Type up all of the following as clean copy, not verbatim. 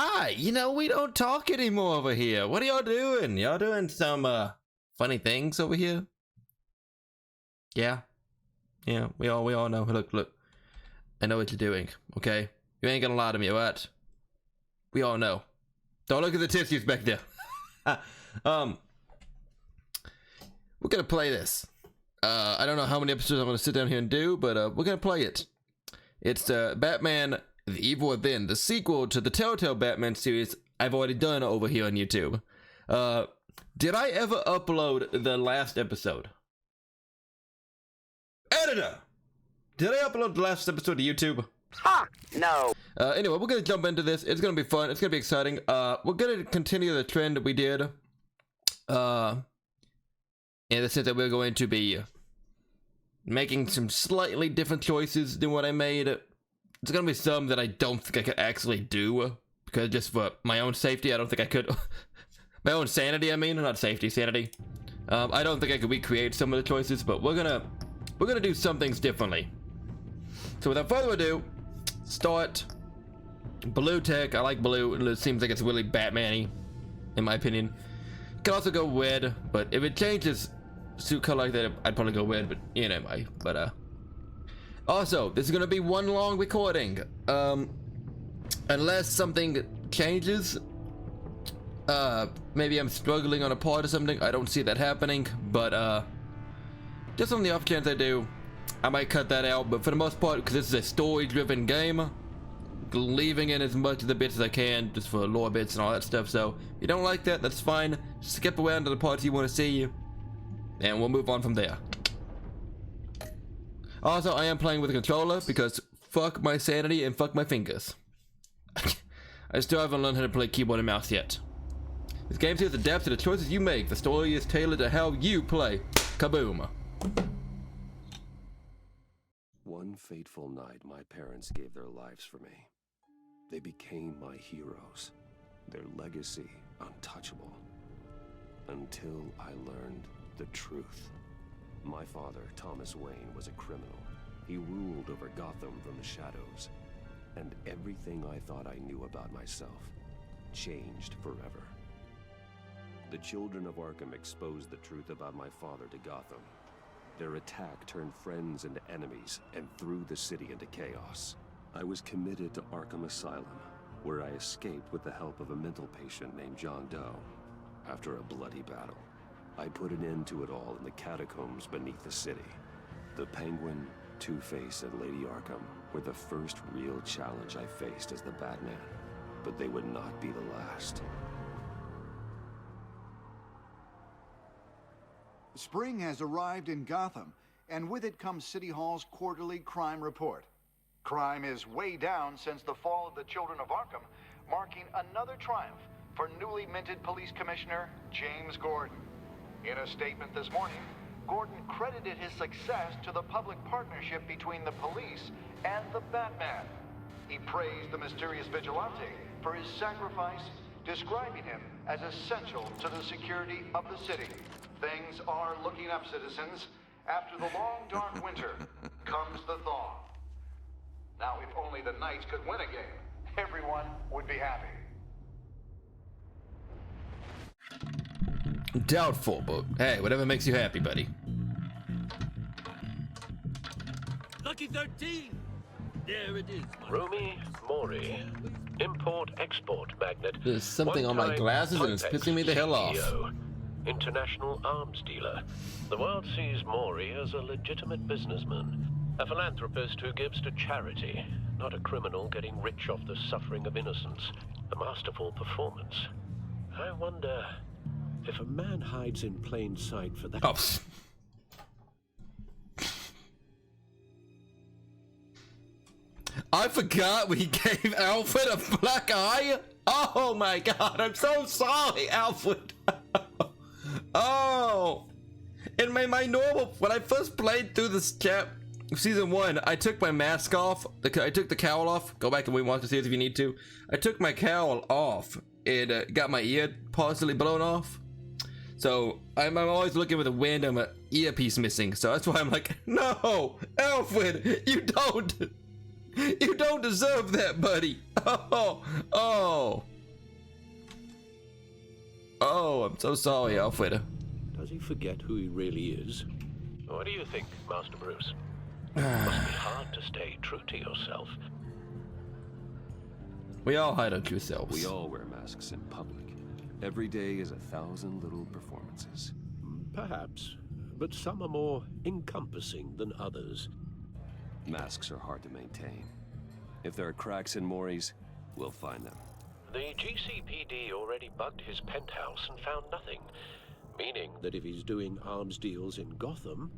Hi, you know, we don't talk anymore over here. What are y'all doing? Y'all doing some funny things over here? Yeah. Yeah, we all know. Look. I know what you're doing, okay? You ain't gonna lie to me, right? We all know. Don't look at the tissues back there. We're gonna play this. I don't know how many episodes I'm gonna sit down here and do, but we're gonna play it. It's Batman The Evil Within, the sequel to the Telltale Batman series I've already done over here on YouTube. Did I ever upload the last episode? Editor! Did I upload the last episode to YouTube? Ha! No. Anyway, we're gonna jump into this. It's gonna be fun. It's gonna be exciting. We're gonna continue the trend that we did. In the sense that we're going to be making some slightly different choices than what I made. It's gonna be some that I don't think I could actually do, because just for my own safety, I don't think I could. My own sanity, I mean, not safety, sanity. I don't think I could recreate some of the choices, but we're gonna do some things differently. So without further ado, start blue tech. I like blue. It seems like it's really Batman-y, in my opinion. Could also go red, but if it changes suit color like that, I'd probably go red. But you know, also, this is gonna be one long recording. Unless something changes, maybe I'm struggling on a part or something. I don't see that happening, but just on the off chance I do, I might cut that out. But for the most part, because this is a story-driven game, leaving in as much of the bits as I can, just for lore bits and all that stuff. So if you don't like that, that's fine. Skip around to the parts you want to see, and we'll move on from there. Also, I am playing with a controller because fuck my sanity and fuck my fingers. I still haven't learned how to play keyboard and mouse yet. This game seems adapts to the choices you make. The story is tailored to how you play. Kaboom. One fateful night, my parents gave their lives for me. They became my heroes, their legacy untouchable. Until I learned the truth. My father, Thomas Wayne, was a criminal. He ruled over Gotham from the shadows. And everything I thought I knew about myself changed forever. The children of Arkham exposed the truth about my father to Gotham. Their attack turned friends into enemies and threw the city into chaos. I was committed to Arkham Asylum, where I escaped with the help of a mental patient named John Doe. After a bloody battle, I put an end to it all in the catacombs beneath the city. The Penguin, Two-Face, and Lady Arkham were the first real challenge I faced as the Batman, but they would not be the last. Spring has arrived in Gotham, and with it comes City Hall's quarterly crime report. Crime is way down since the fall of the Children of Arkham, marking another triumph for newly minted Police Commissioner James Gordon. In a statement this morning, Gordon credited his success to the public partnership between the police and the Batman. He praised the mysterious vigilante for his sacrifice, describing him as essential to the security of the city. Things are looking up, citizens. After the long, dark winter comes the thaw. Now, if only the Knights could win a game, everyone would be happy. Doubtful, but hey, whatever makes you happy, buddy. Lucky 13! There it is. Rumi Mori, import-export magnate. There's something on my glasses and it's pissing me the hell off. CEO, international arms dealer. The world sees Mori as a legitimate businessman, a philanthropist who gives to charity, not a criminal getting rich off the suffering of innocence. A masterful performance. I wonder if a man hides in plain sight for that. Oh. I forgot we gave Alfred a black eye. Oh my god, I'm so sorry, Alfred. Oh. In my normal, when I first played through this season 1, I took my mask off. I took the cowl off. Go back and watch the series if you need to. I took my cowl off and got my ear partially blown off. So I'm always looking with a random earpiece missing. So that's why I'm like, no, Alfred, you don't. You don't deserve that, buddy. Oh, I'm so sorry, Alfred. Does he forget who he really is? What do you think, Master Bruce? Must be hard to stay true to yourself. We all hide on ourselves. We all wear masks in public. Every day is 1,000 little performances. Perhaps, but some are more encompassing than others. Masks are hard to maintain. If there are cracks in Maury's, we'll find them. The GCPD already bugged his penthouse and found nothing, meaning that if he's doing arms deals in Gotham...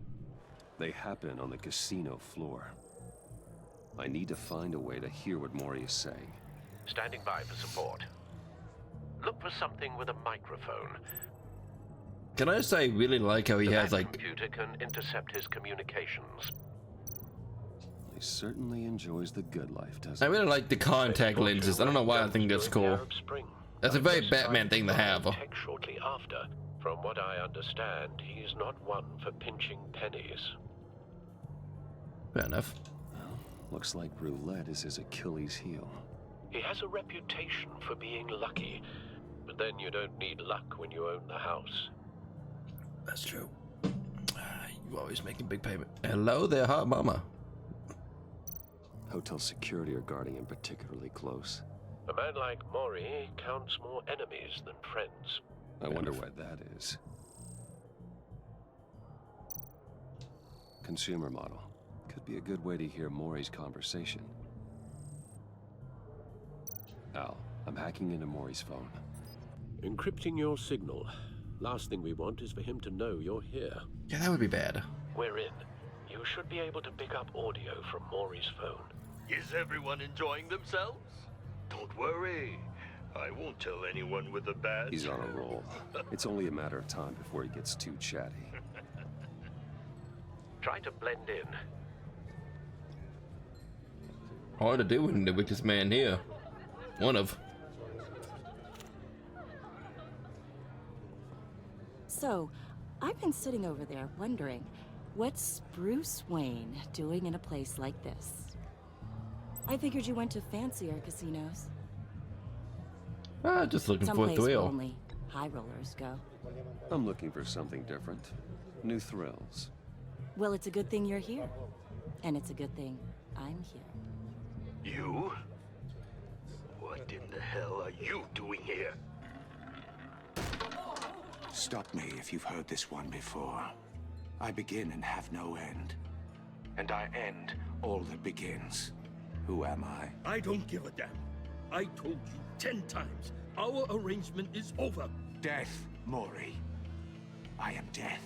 They happen on the casino floor. I need to find a way to hear what Maury is saying. Standing by for support. Look for something with a microphone. Can I just say I really like how he has like... computer can intercept his communications. He certainly enjoys the good life, doesn't I he? really like the contact lenses. I don't know why I think that's cool. That's a very Batman thing to have. Shortly after, from what I understand, he's not one for pinching pennies. Fair enough. Well, looks like roulette is his Achilles heel. He has a reputation for being lucky, but then you don't need luck when you own the house. That's true. You always making big payment. Hello there, hot mama. Hotel security are guarding him particularly close. A man like Maury counts more enemies than friends. I wonder why that is. Consumer model. Could be a good way to hear Maury's conversation. Al, I'm hacking into Maury's phone. Encrypting your signal. Last thing we want is for him to know you're here. Yeah, that would be bad. We're in. You should be able to pick up audio from Maury's phone. Is everyone enjoying themselves? Don't worry. I won't tell anyone with a badge. He's on a roll. It's only a matter of time before he gets too chatty. Try to blend in. Hard to do with this man here. One of. So, I've been sitting over there wondering, what's Bruce Wayne doing in a place like this? I figured you went to fancier casinos. Just looking for a Someplace where thrill. only high rollers go. I'm looking for something different. New thrills. Well, it's a good thing you're here. And it's a good thing I'm here. You? What in the hell are you doing here? Stop me if you've heard this one before. I begin and have no end. And I end all that begins. Who am I? I don't give a damn. I told you 10 times. Our arrangement is over. Death, Maury. I am death.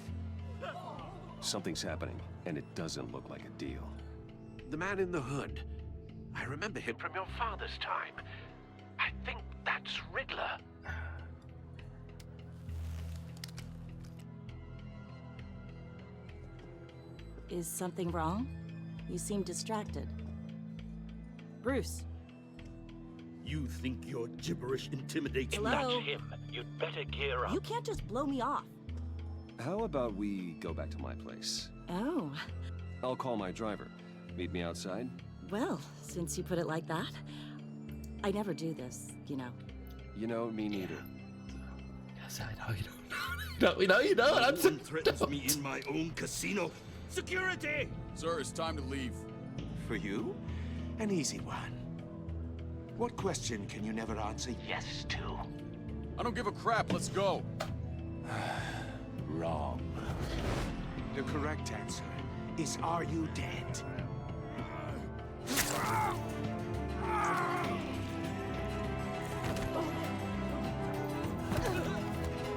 Something's happening, and it doesn't look like a deal. The man in the hood. I remember him from your father's time. I think that's Riddler. Is something wrong? You seem distracted. Bruce. You think your gibberish intimidates me? Hello? That's him. You'd better gear up. You can't just blow me off. How about we go back to my place? Oh, I'll call my driver. Meet me outside? well, since you put it like that. I never do this, you know. You know, me neither. Yes, I know you don't. No, we know you don't. No I'm one threatens me in my own casino. Security! Sir, it's time to leave. For you, an easy one. What question can you never answer yes to? I don't give a crap. Let's go. Wrong. The correct answer is, are you dead?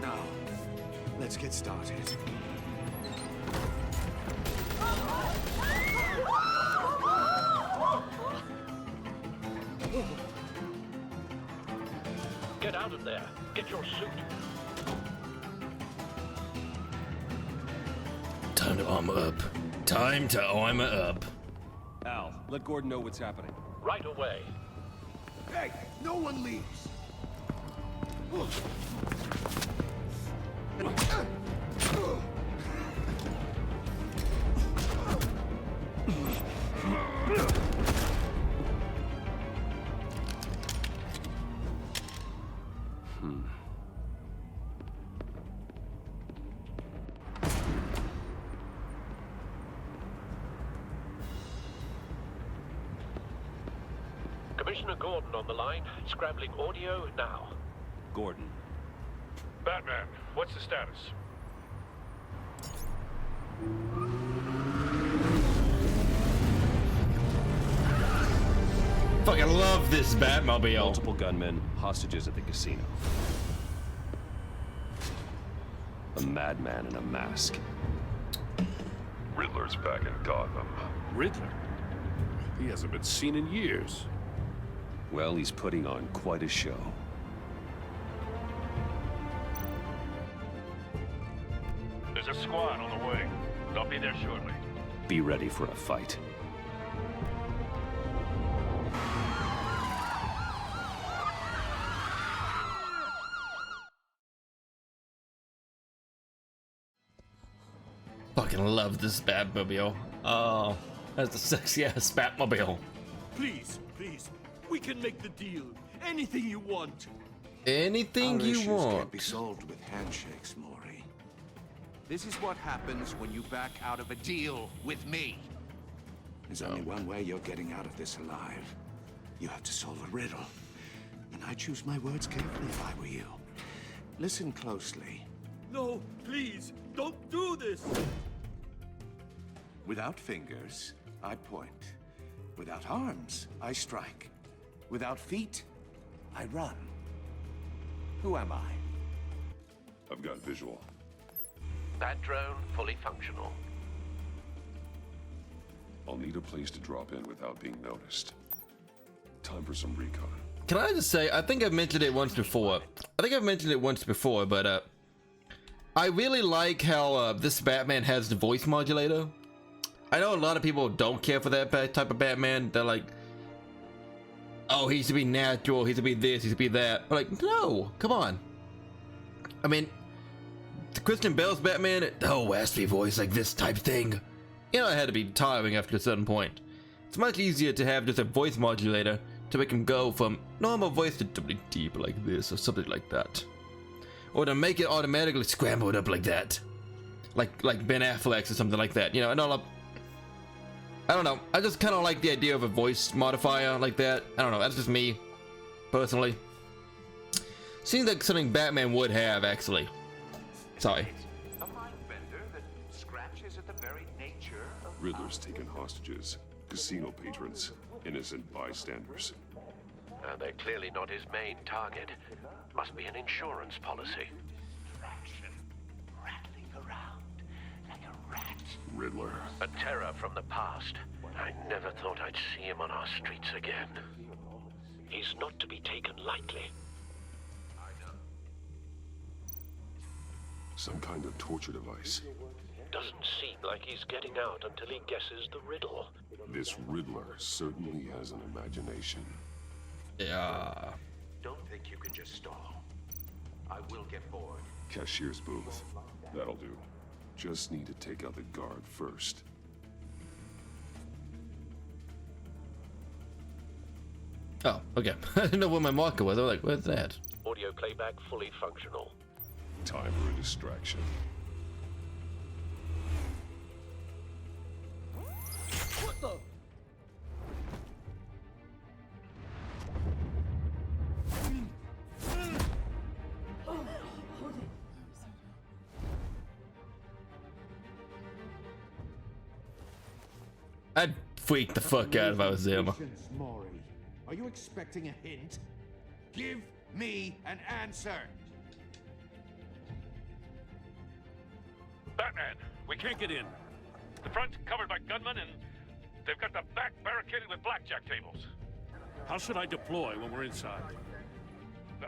Now, let's get started. Get out of there. Get your suit. Time to armor up. Time to armor up. Al, let Gordon know what's happening. Right away. Hey, no one leaves. Commissioner Gordon on the line. Scrambling audio now. Gordon. Batman, what's the status? Fucking love this Batmobile. Multiple gunmen, hostages at the casino. A madman in a mask. Riddler's back in Gotham. Riddler? He hasn't been seen in years. Well, he's putting on quite a show. There's a squad on the way. They'll be there shortly. Be ready for a fight. Fucking love this Batmobile. Oh, that's the sexy ass Batmobile. Please, please. We can make the deal. Anything you want. Anything Our you issues can't want. be solved with handshakes, Maury. This is what happens when you back out of a deal with me. There's only one way you're getting out of this alive. You have to solve a riddle. And I choose my words carefully if I were you. Listen closely. No, please, don't do this. Without fingers, I point. Without arms, I strike. Without feet, I run. Who am I? I've got visual. Bat drone fully functional. I'll need a place to drop in without being noticed. Time for some recon. Can I just say, I think I've mentioned it once before. But I really like how this Batman has the voice modulator. I know a lot of people don't care for that type of Batman. They're like, oh, he should be natural, he should be this, he should be that. I'm like, no, come on. I mean, Christian Bale's Batman, oh, has to be voiced like this type thing. You know, it had to be tiring after a certain point. It's much easier to have just a voice modulator to make him go from normal voice to something deep like this or something like that. Or to make it automatically scrambled up like that. Like Ben Affleck's or something like that. You know, and all up. I don't know. I just kind of like the idea of a voice modifier like that. I don't know. That's just me, personally. Seems like something Batman would have, actually. Sorry. A mind bender that scratches at the very nature of Riddler's taken hostages, casino patrons, innocent bystanders. They're clearly not his main target. Must be an insurance policy. traction, rattling around like a rat. Riddler. A terror from the past. I never thought I'd see him on our streets again. He's not to be taken lightly. Some kind of torture device. Doesn't seem like he's getting out until he guesses the riddle. This Riddler certainly has an imagination. Yeah. Don't think you can just stall. I will get bored. Cashier's booth. That'll do. Just need to take out the guard first. Oh, okay. I didn't know where my marker was. I was like, where's that? Audio playback fully functional. Time for a distraction. What the? I'd freak the fuck out if I was him. Maury, are you expecting a hint? Give me an answer. Batman, we can't get in. The front's covered by gunmen and they've got the back barricaded with blackjack tables. How should I deploy when we're inside?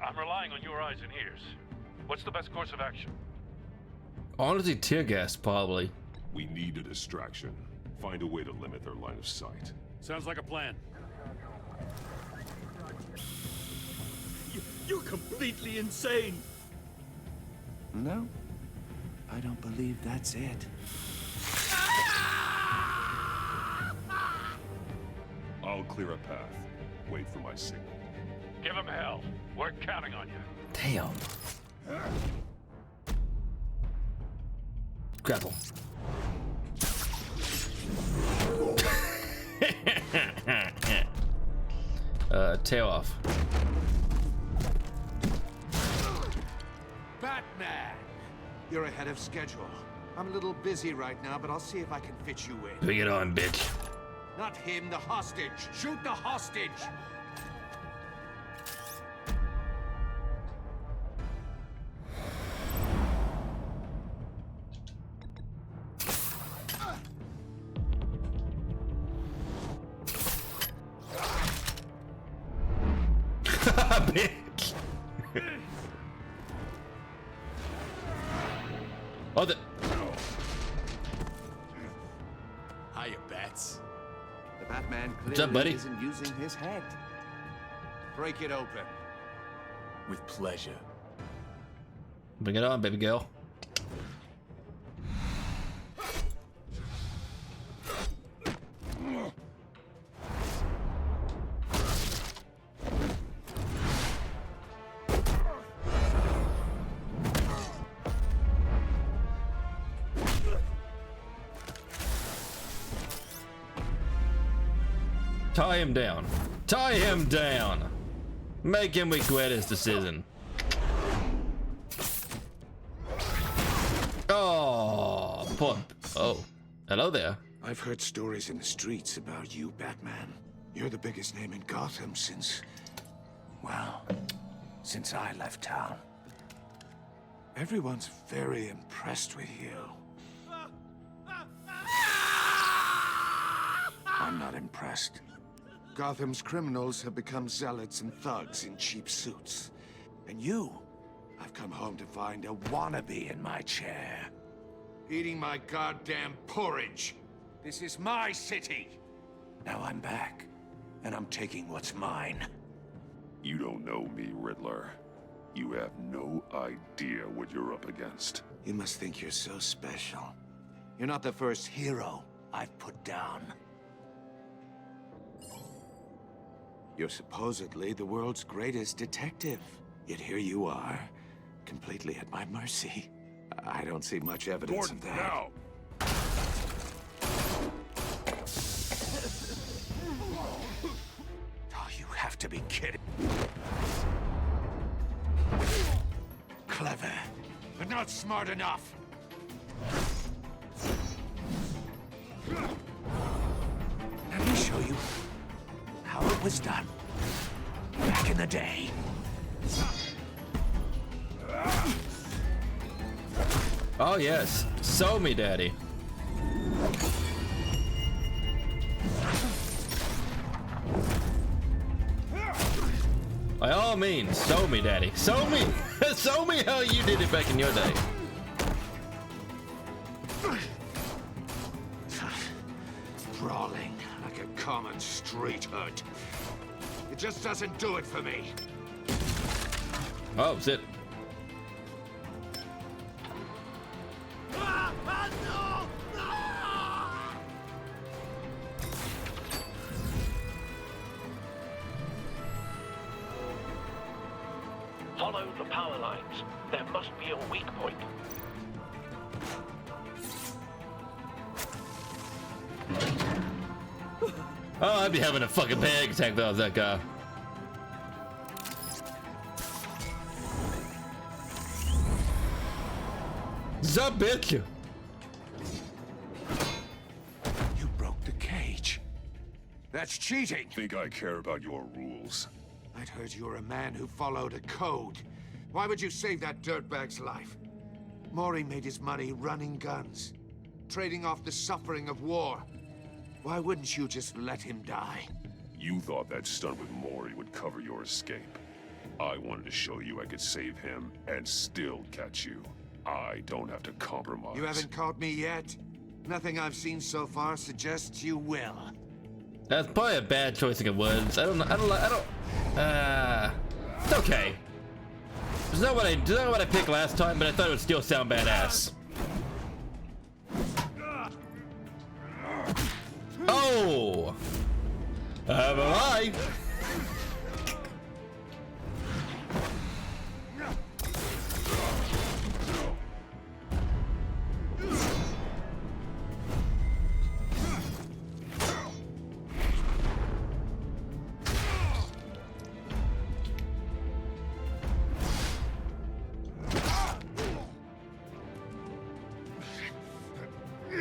I'm relying on your eyes and ears. What's the best course of action? Honestly, tear gas, probably. We need a distraction. Find a way to limit their line of sight. Sounds like a plan. You're completely insane. No, I don't believe that's it. I'll clear a path. Wait for my signal. Give him hell. We're counting on you. Damn. Grapple. Tail off. Batman! You're ahead of schedule. I'm a little busy right now, but I'll see if I can fit you in. Bring it on, bitch. Not him, the hostage. Shoot the hostage! Bitch. Oh, the. Hiya, Bats. The Batman What's up, buddy? isn't using his head. Break it open. With pleasure. Bring it on, baby girl. Tie him down. Tie him down. Make him regret his decision. Oh, poor. Oh, hello there. I've heard stories in the streets about you, Batman. You're the biggest name in Gotham since... well, since I left town. Everyone's very impressed with you. I'm not impressed. Gotham's criminals have become zealots and thugs in cheap suits. And you, I've come home to find a wannabe in my chair. Eating my goddamn porridge. This is my city. Now I'm back, and I'm taking what's mine. You don't know me, Riddler. You have no idea what you're up against. You must think you're so special. You're not the first hero I've put down. You're supposedly the world's greatest detective. Yet here you are, completely at my mercy. I don't see much evidence of that. Now! Oh, you have to be kidding. Clever, but not smart enough. Let me show you how it was done back in the day. Oh yes, show me, daddy. By all means, show me, daddy. Show me, show me how you did it back in your day. Brawling like a common street hood. It just doesn't do it for me. Oh, shit. Follow the power lines. There must be a weak point. Oh, I'd be having a fucking panic attack if I was that guy. Zup, bitch. You broke the cage. That's cheating. Think I care about your rules? I'd heard you were a man who followed a code. Why would you save that dirtbag's life? Mori made his money running guns, trading off the suffering of war. Why wouldn't you just let him die? You thought that stunt with Mori would cover your escape. I wanted to show you I could save him and still catch you. I don't have to compromise. You haven't caught me yet? Nothing I've seen so far suggests you will. That's probably a bad choice of words. It's okay. It's not what I picked last time, but I thought it would still sound badass. Oh! I'm alive!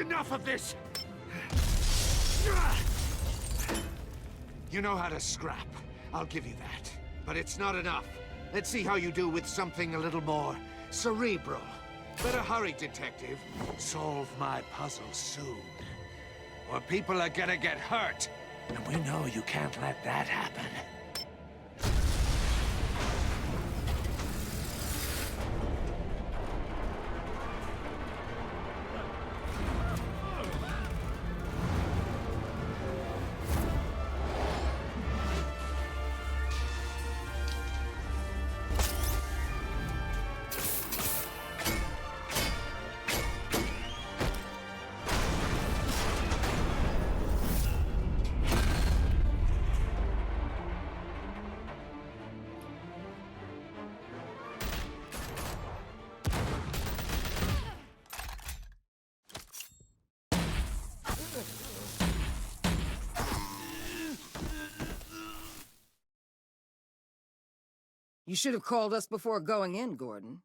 Enough of this! You know how to scrap. I'll give you that. But it's not enough. Let's see how you do with something a little more cerebral. Better hurry, detective. Solve my puzzle soon. Or people are gonna get hurt. And we know you can't let that happen. You should have called us before going in, Gordon.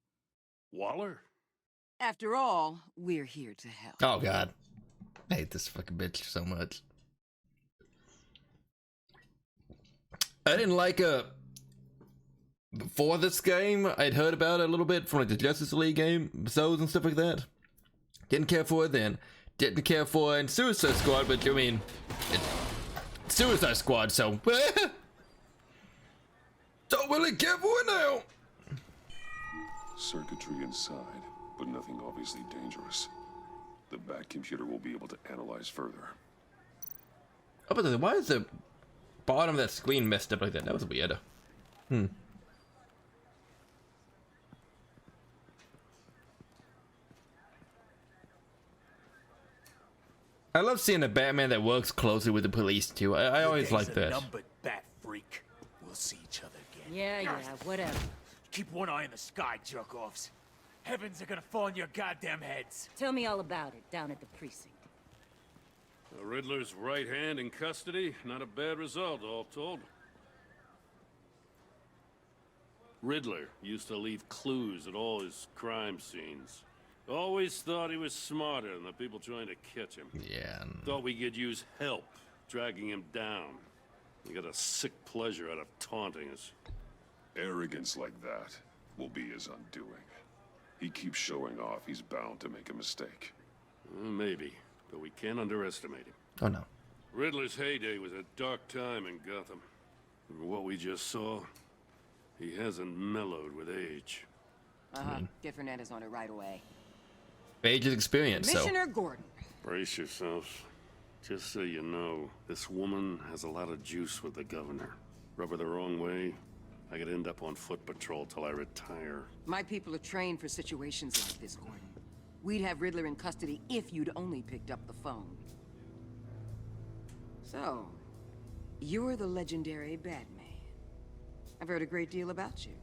Waller? After all, we're here to help. Oh god, I hate this fucking bitch so much. I didn't like before this game. I'd heard about it a little bit from like the Justice League game episodes and stuff like that. Didn't care for it then. Didn't care for it in Suicide Squad, but I mean, it's Suicide Squad, so don't really care for it now. Circuitry inside, but nothing obviously dangerous. The back computer will be able to analyze further. Oh, but why is the bottom of that screen messed up like that? That was weird. I love seeing a Batman that works closely with the police too. I always like that. Numbered, bat freak. We'll see each other again. Yeah, whatever. Keep one eye in the sky, jerk-offs. Heavens are gonna fall on your goddamn heads. Tell me all about it down at the precinct. The Riddler's right hand in custody. Not a bad result, all told. Riddler used to leave clues at all his crime scenes. Always thought he was smarter than the people trying to catch him. Yeah. Thought we could use help, dragging him down. He got a sick pleasure out of taunting us. Arrogance like that will be his undoing. He keeps showing off, he's bound to make a mistake. Maybe, but we can't underestimate him. Oh no. Riddler's heyday was a dark time in Gotham. From what we just saw, he hasn't mellowed with age. Get Fernandez on it right away. Age's experience, Commissioner Gordon. Brace yourselves. Just so you know, this woman has a lot of juice with the governor. Rub her the wrong way, I could end up on foot patrol till I retire. My people are trained for situations like this, Gordon. We'd have Riddler in custody if you'd only picked up the phone. So, you're the legendary Batman. I've heard a great deal about you.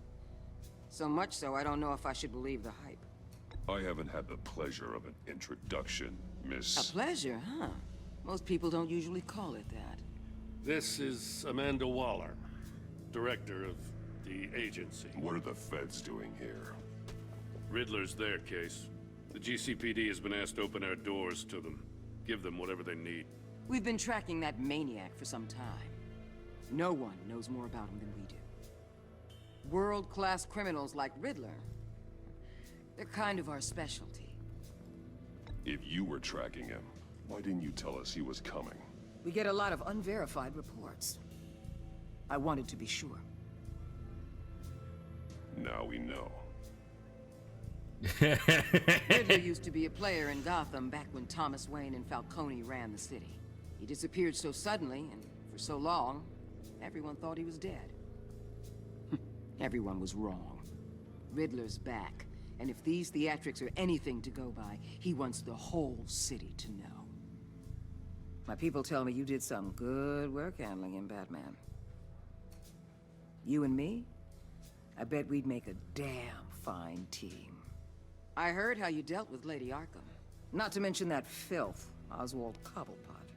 So much so, I don't know if I should believe the hype. I haven't had the pleasure of an introduction, Miss... A pleasure, huh? Most people don't usually call it that. This is Amanda Waller, director of the agency. What are the feds doing here? Riddler's their case. The GCPD has been asked to open our doors to them. Give them whatever they need. We've been tracking that maniac for some time. No one knows more about him than we do. World-class criminals like Riddler, they're kind of our specialty. If you were tracking him, why didn't you tell us he was coming? We get a lot of unverified reports. I wanted to be sure. Now we know. Riddler used to be a player in Gotham back when Thomas Wayne and Falcone ran the city. He disappeared so suddenly and for so long, everyone thought he was dead. Everyone was wrong. Riddler's back, and if these theatrics are anything to go by, he wants the whole city to know. My people tell me you did some good work handling him, Batman. You and me? I bet we'd make a damn fine team. I heard how you dealt with Lady Arkham. Not to mention that filth, Oswald Cobblepot.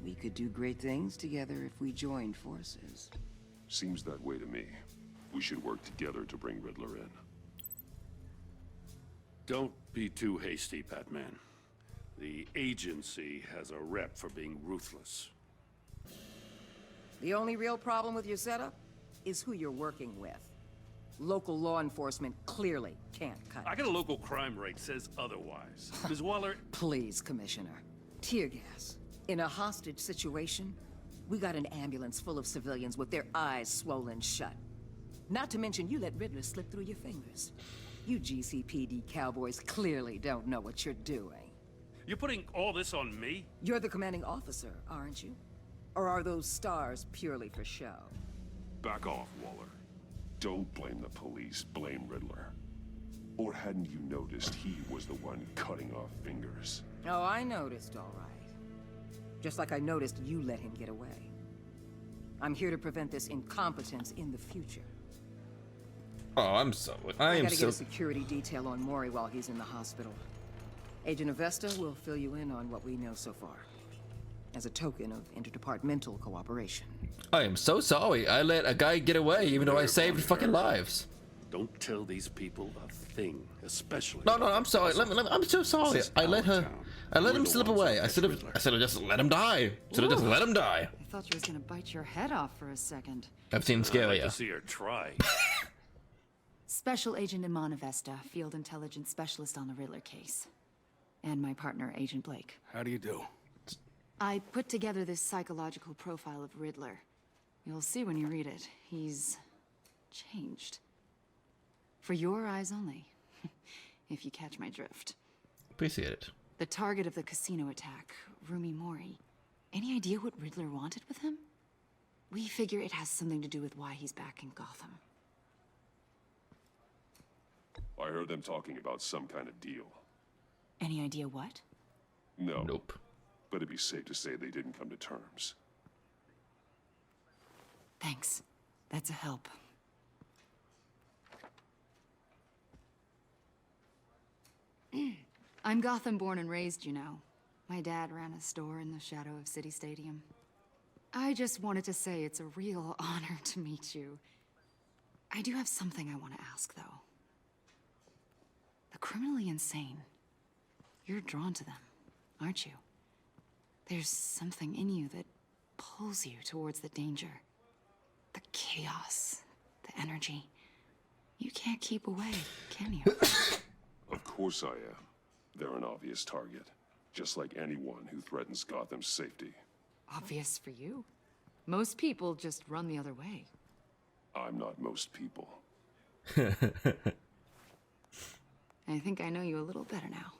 We could do great things together if we joined forces. Seems that way to me. We should work together to bring Riddler in. Don't be too hasty, Batman. The agency has a rep for being ruthless. The only real problem with your setup is who you're working with. Local law enforcement clearly can't cut it. I got a local crime rate says otherwise. Ms. Waller... Please, Commissioner. Tear gas. In a hostage situation, we got an ambulance full of civilians with their eyes swollen shut. Not to mention you let Riddler slip through your fingers. You GCPD cowboys clearly don't know what you're doing. You're putting all this on me? You're the commanding officer, aren't you? Or are those stars purely for show? Back off, Waller. Don't blame the police, blame Riddler. Or hadn't you noticed he was the one cutting off fingers? Oh, I noticed, all right. Just like I noticed you let him get away. I'm here to prevent this incompetence in the future. Oh, I gotta get a security detail on Mori while he's in the hospital. Agent Avesta will fill you in on what we know so far, as a token of interdepartmental cooperation. I am so sorry. I let a guy get away, even though I saved fucking lives. Don't tell these people a thing, especially. No, I'm sorry. I'm so sorry. I let him slip away. I should have just let him die. Should have just let him die. I thought you was gonna bite your head off for a second. I've seen scarier. I'd like to see her try. Special Agent Iman Avesta, Field Intelligence Specialist on the Riddler case. And my partner, Agent Blake. How do you do? I put together this psychological profile of Riddler. You'll see when you read it. He's changed. For your eyes only, if you catch my drift. Appreciate it. The target of the casino attack, Rumi Mori. Any idea what Riddler wanted with him? We figure it has something to do with why he's back in Gotham. I heard them talking about some kind of deal. Any idea what? No. Nope. But it'd be safe to say they didn't come to terms. Thanks. That's a help. I'm Gotham born and raised, you know. My dad ran a store in the shadow of City Stadium. I just wanted to say it's a real honor to meet you. I do have something I want to ask, though. The criminally insane. You're drawn to them, aren't you? There's something in you that pulls you towards the danger. The chaos, the energy. You can't keep away, can you? Of course I am. They're an obvious target, just like anyone who threatens Gotham's safety. Obvious for you. Most people just run the other way. I'm not most people. I think I know you a little better now.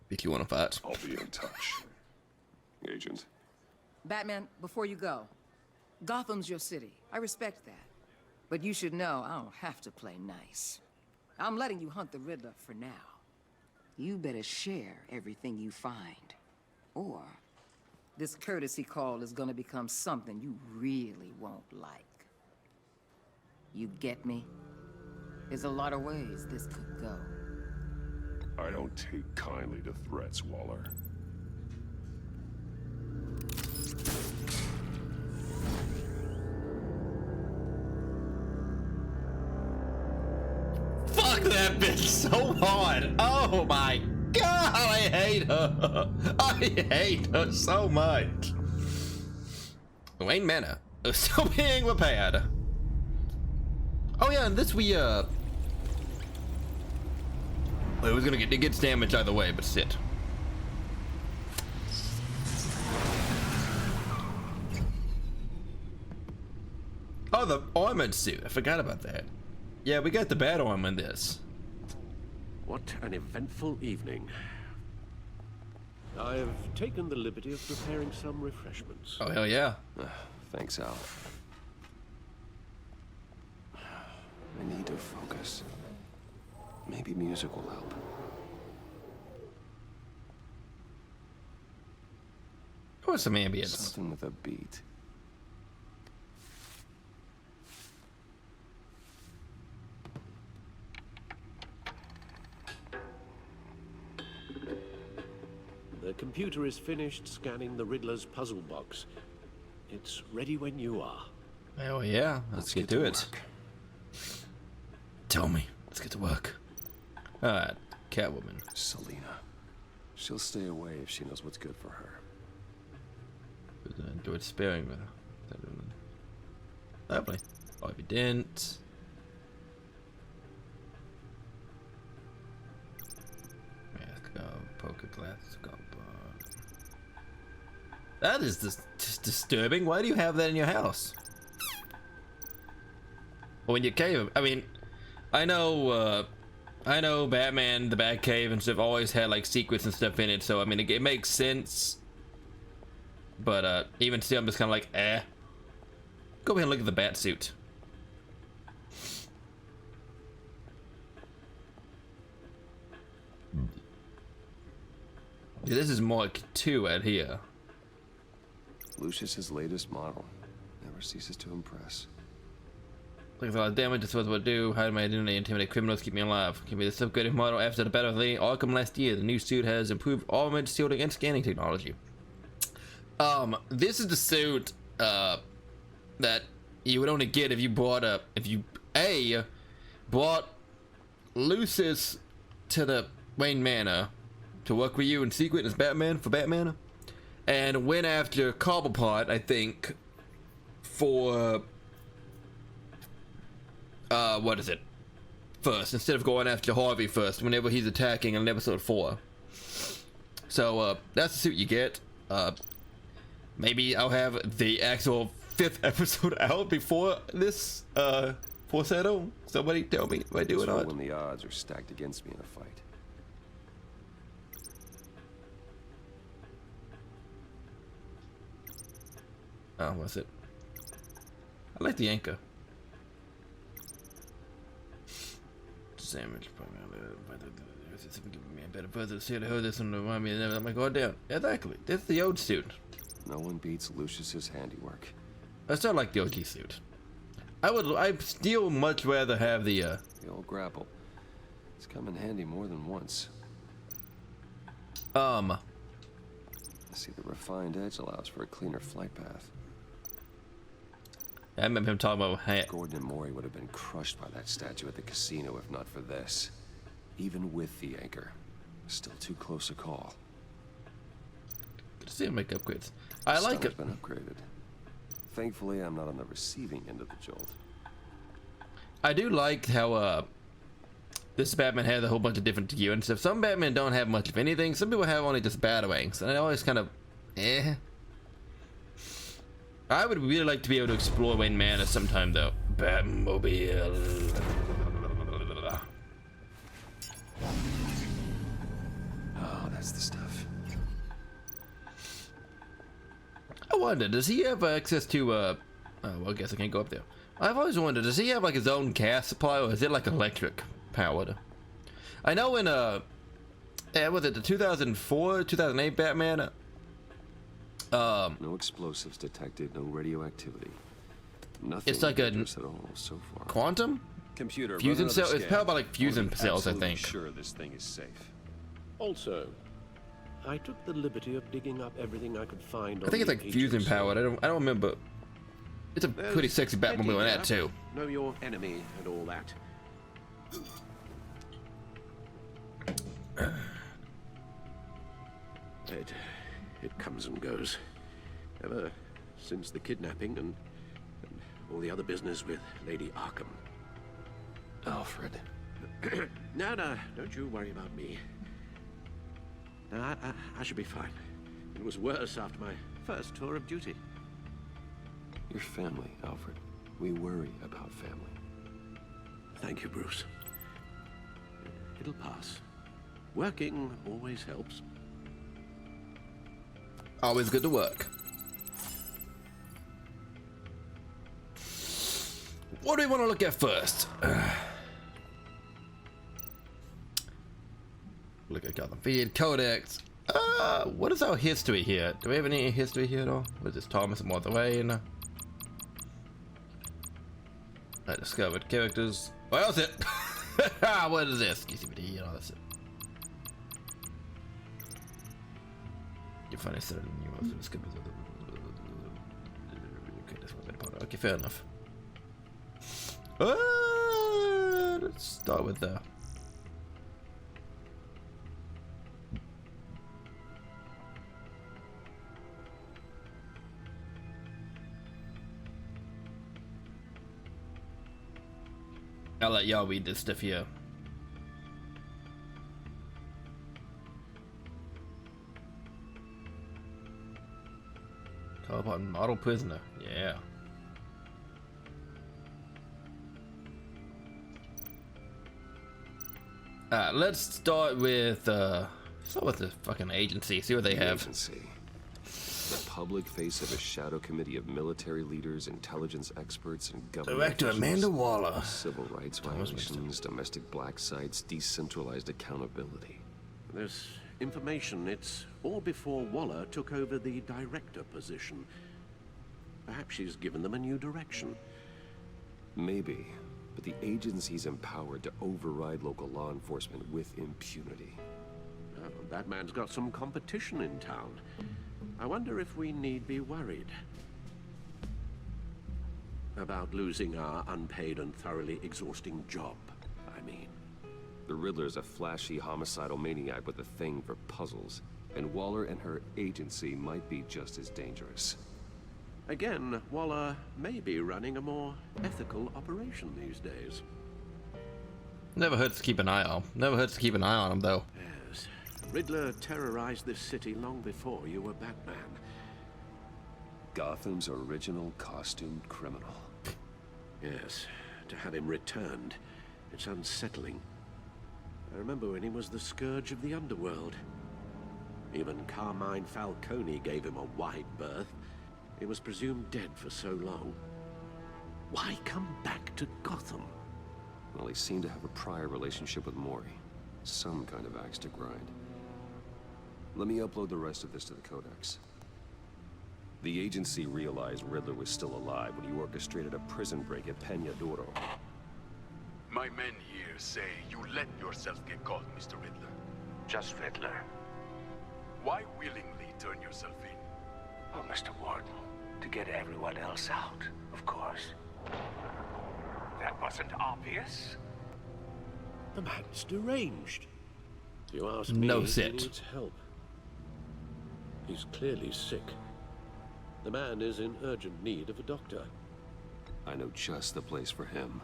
If you want to fight. I'll be in touch. Agent. Batman, before you go, Gotham's your city. I respect that. But you should know I don't have to play nice. I'm letting you hunt the Riddler for now. You better share everything you find. Or this courtesy call is gonna become something you really won't like. You get me? There's a lot of ways this could go. I don't take kindly to threats, Waller. Fuck that bitch so hard. Oh my god, I hate her. I hate her so much. Wayne Manor is still being repaired. Oh yeah, and this it was gonna it gets damaged either way, but shit. Oh, the armored suit. I forgot about that. Yeah, we got the bad arm in this. What an eventful evening. I've taken the liberty of preparing some refreshments. Oh, hell yeah. Thanks, Al. I need to focus. Maybe music will help. Or some ambience. Something with a beat. The computer is finished scanning the Riddler's puzzle box. It's ready when you are. Oh yeah, let's get to it. Tell me. Let's get to work. Alright, Catwoman. Selina. She'll stay away if she knows what's good for her. Enjoyed sparing with her. Lovely. Oh, if you didn't. Mask up, poker glasses, got that is just disturbing. Why do you have that in your house? Or in your cave? I mean, I know Batman, the Batcave and stuff always had like secrets and stuff in it, so I mean it makes sense. But even still, I'm just kind of like, eh. Go ahead and look at the bat suit. Yeah, this is Mark 2 out here. Lucius's latest model. Never ceases to impress. Like a lot of damage, that's what I do. Hide my identity, intimidate criminals, keep me alive. Give me this upgraded model after the battle of Arkham last year. The new suit has improved armament, shielding, and scanning technology. This is the suit that you would only get if you brought brought Lucius to the Wayne Manor to work with you in secret as Batman for Batman, and went after Cobblepot, I think, for what is it? First, instead of going after Harvey first, whenever he's attacking in episode 4. So that's the suit you get. Maybe I'll have the actual 5th episode out before this foreshadow. Somebody tell me if I do it or not. When the odds are stacked against me in a fight. Oh, what's it? I like the anchor. Sandwich. Give me a better further to heard this and remind me of my god damn. Exactly. This is the old suit. No one beats Lucius's handiwork. I still like the OG suit. I'd still much rather have the old grapple. It's come in handy more than once. I see the refined edge allows for a cleaner flight path. I remember him talking about how Gordon and Mori would have been crushed by that statue at the casino if not for this. Even with the anchor, still too close a call. Good to see him make upgrades. I like it. Been upgraded. Thankfully, I'm not on the receiving end of the jolt. I do like how this Batman has a whole bunch of different gear and stuff. Some Batman don't have much of anything. Some people have only just batarangs, and I always kind of, eh. I would really like to be able to explore Wayne Manor sometime, though. Batmobile. Oh, that's the stuff. I wonder, does he have access to, oh, well, I guess I can't go up there. I've always wondered, does he have, like, his own gas supply, or is it, like, electric powered? I know in, was it the 2004, 2008 Batman? No explosives detected, no radioactivity. Nothing it's like a at all so far. Quantum? Computer, fusion cell? It's powered by, like, fusion cells, I think. Sure this thing is safe. Also, I took the liberty of digging up everything I could find. I think it's like fusion powered. I don't remember. It's a pretty sexy Batmobile in that too. Know your enemy and all that. It comes and goes. Ever since the kidnapping and all the other business with Lady Arkham. Alfred. No, don't you worry about me. No, I should be fine. It was worse after my first tour of duty. Your family, Alfred. We worry about family. Thank you, Bruce. It'll pass. Working always helps. Always good to work. What do we want to look at first? Look at Gotham Feed, Codex. What is our history here? Do we have any history here at all? Was this Thomas and Martha Wayne? I discovered characters. What else is it? What is this? DCBD and all this. You finally started a new one. Okay, fair enough. Let's start with the I'll let y'all read this stuff here. Call upon model prisoner. Yeah. Let's start with the fucking agency. See what they have. Agency. The public face of a shadow committee of military leaders, intelligence experts, and government Director officials. Amanda Waller. Civil rights violations, domestic black sites, decentralized accountability. This information, it's all before Waller took over the director position. Perhaps she's given them a new direction. Maybe, but the agency's empowered to override local law enforcement with impunity. Oh, that man's got some competition in town. I wonder if we need be worried about losing our unpaid and thoroughly exhausting job, I mean. The Riddler's a flashy homicidal maniac with a thing for puzzles, and Waller and her agency might be just as dangerous. Again, Waller may be running a more ethical operation these days. Never hurts to keep an eye on. Never hurts to keep an eye on him, though. Yes. Riddler terrorized this city long before you were Batman. Gotham's original costumed criminal. Yes. To have him returned, it's unsettling. I remember when he was the scourge of the underworld. Even Carmine Falcone gave him a wide berth. He was presumed dead for so long. Why come back to Gotham? Well, he seemed to have a prior relationship with Mori. Some kind of axe to grind. Let me upload the rest of this to the Codex. The agency realized Riddler was still alive when he orchestrated a prison break at Peñadoro. My men here say you let yourself get caught, Mr. Riddler. Just Riddler. Why willingly turn yourself in? Oh, Mr. Warden, to get everyone else out, of course. That wasn't obvious. The man's deranged. If you ask me, No he sit. needs help. He's clearly sick. The man is in urgent need of a doctor. I know just the place for him.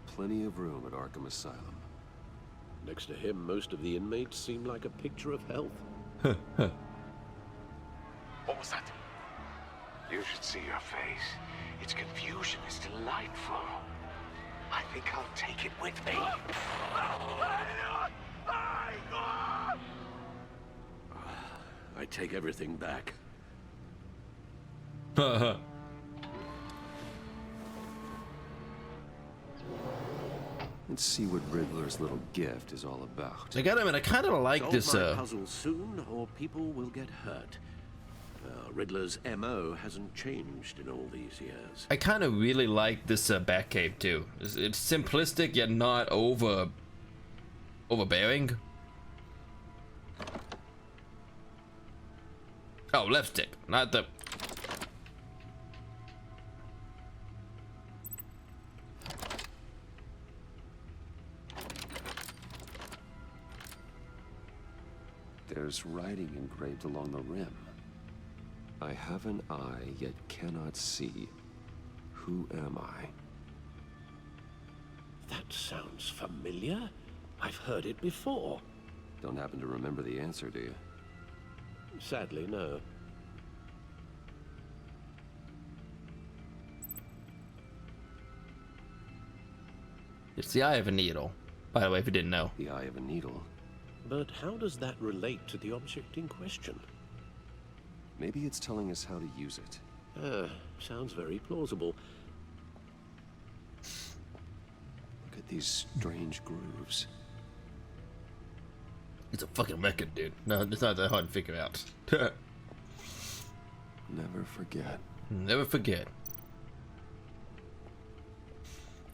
Plenty of room at Arkham Asylum. Next to him, most of the inmates seem like a picture of health. What was that? You should see your face. Its confusion is delightful. I think I'll take it with me. I take everything back. Let's see what Riddler's little gift is all about. I gotta admit, I kind of like this. Solve my puzzle soon, or people will get hurt. Riddler's MO hasn't changed in all these years. I kind of really like this Batcave too. It's simplistic yet not overbearing. Oh, left stick, not the. There's writing engraved along the rim. I have an eye, yet cannot see. Who am I? That sounds familiar. I've heard it before. Don't happen to remember the answer, do you? Sadly, no. It's the eye of a needle. By the way, if you didn't know. The eye of a needle. But how does that relate to the object in question? Maybe it's telling us how to use it. Sounds very plausible. Look at these strange grooves. It's a fucking record, dude. No, it's not that hard to figure out. Never forget. Never forget.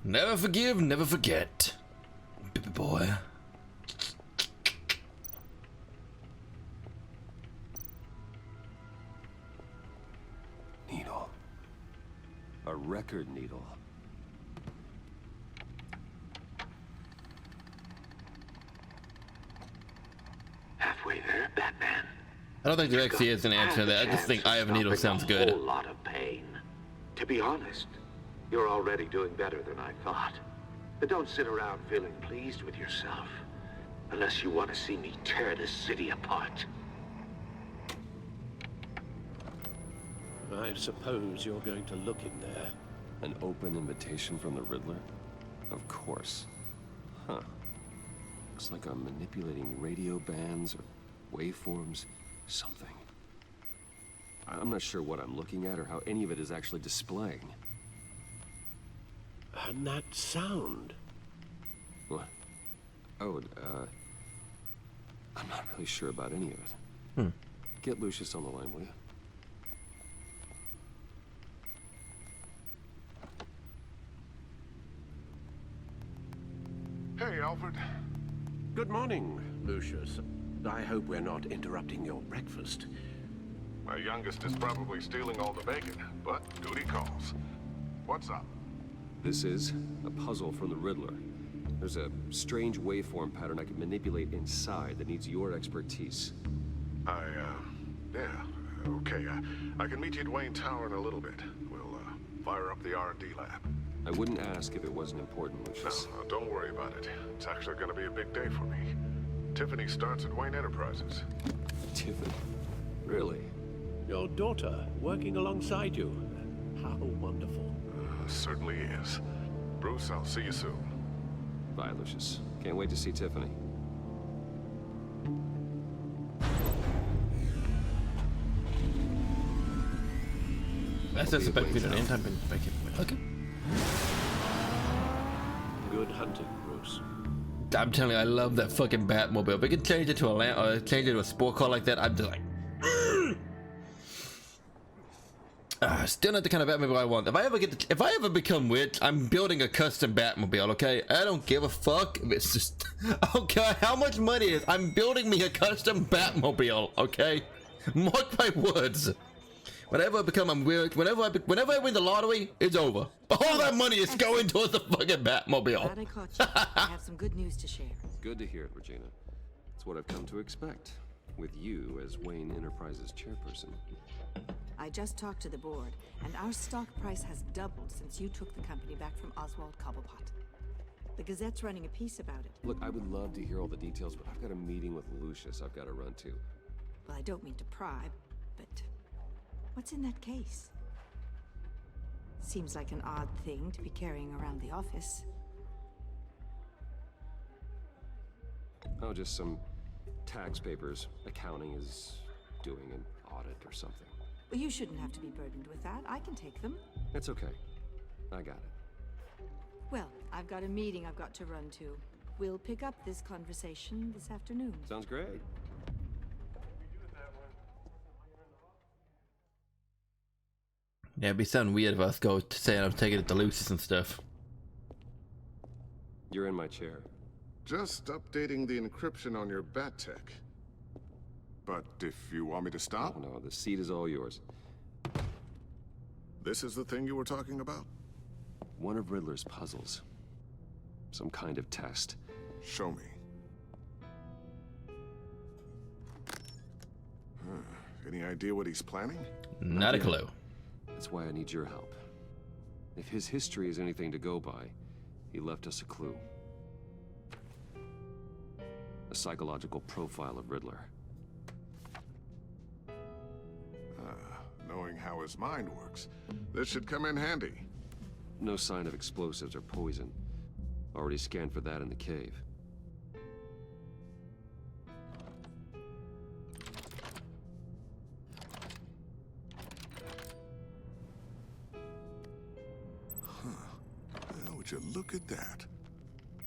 Never forgive, never forget. Baby boy. Needle. A record needle. Halfway there, Batman. I don't think the XC is an answer to that. I just think Eye of a Needle sounds good. A whole lot of pain. To be honest, you're already doing better than I thought. But don't sit around feeling pleased with yourself. Unless you want to see me tear this city apart. I suppose you're going to look in there. An open invitation from the Riddler? Of course. Huh. Looks like I'm manipulating radio bands or waveforms, something. I'm not sure what I'm looking at or how any of it is actually displaying. And that sound? What? Oh, I'm not really sure about any of it. Get Lucius on the line, will you? Hey, Alfred. Good morning, Lucius. I hope we're not interrupting your breakfast. My youngest is probably stealing all the bacon, but duty calls. What's up? This is a puzzle from the Riddler. There's a strange waveform pattern I can manipulate inside that needs your expertise. Yeah, okay. I can meet you at Wayne Tower in a little bit. We'll, fire up the R&D lab. I wouldn't ask if it wasn't important, Lucius. No, don't worry about it. It's actually gonna be a big day for me. Tiffany starts at Wayne Enterprises. Tiffany? Really? Your daughter working alongside you. How wonderful. Certainly is. Bruce, I'll see you soon. Bye, Lucius. Can't wait to see Tiffany. That's just about to end time. Okay. Good hunting, Bruce. I'm telling you, I love that fucking Batmobile. If we can change it to a lamp or change it to a sport car like that, I'm just like, still not the kind of Batmobile I want. If I ever become rich, I'm building a custom Batmobile. Okay, I don't give a fuck. It's just, I don't care how much money it is. I'm building me a custom Batmobile. Okay, mark my words. Whenever I become weird, whenever I win the lottery, it's over. All that money is going towards the fucking Batmobile. Glad I caught you. I have some good news to share. Good to hear it, Regina. It's what I've come to expect, with you as Wayne Enterprises chairperson. I just talked to the board, and our stock price has doubled since you took the company back from Oswald Cobblepot. The Gazette's running a piece about it. Look, I would love to hear all the details, but I've got a meeting with Lucius I've got to run to. Well, I don't mean to pry, but what's in that case? Seems like an odd thing to be carrying around the office. Oh, just some tax papers. Accounting is doing an audit or something. Well, you shouldn't have to be burdened with that. I can take them. It's okay. I got it. Well, I've got a meeting I've got to run to. We'll pick up this conversation this afternoon. Sounds great. Yeah, it'd be something weird if us go to saying I'm taking it to Lucius and stuff. You're in my chair. Just updating the encryption on your bat tech. But if you want me to stop? Oh, no, the seat is all yours. This is the thing you were talking about? One of Riddler's puzzles. Some kind of test. Show me. Any idea what he's planning? Not a clue. That's why I need your help. If his history is anything to go by, he left us a clue. A psychological profile of Riddler. Knowing how his mind works, this should come in handy. No sign of explosives or poison. Already scanned for that in the cave. Would you look at that?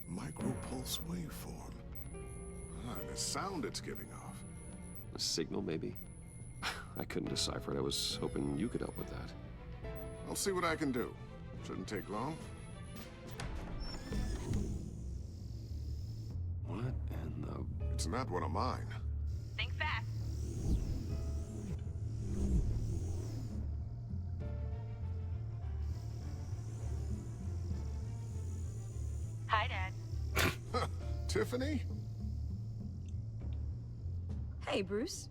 Micropulse waveform. And the sound it's giving off. A signal, maybe? I couldn't decipher it. I was hoping you could help with that. I'll see what I can do. Shouldn't take long. What in the... It's not one of mine. Think fast. Hi, Dad. Tiffany? Hey, Bruce.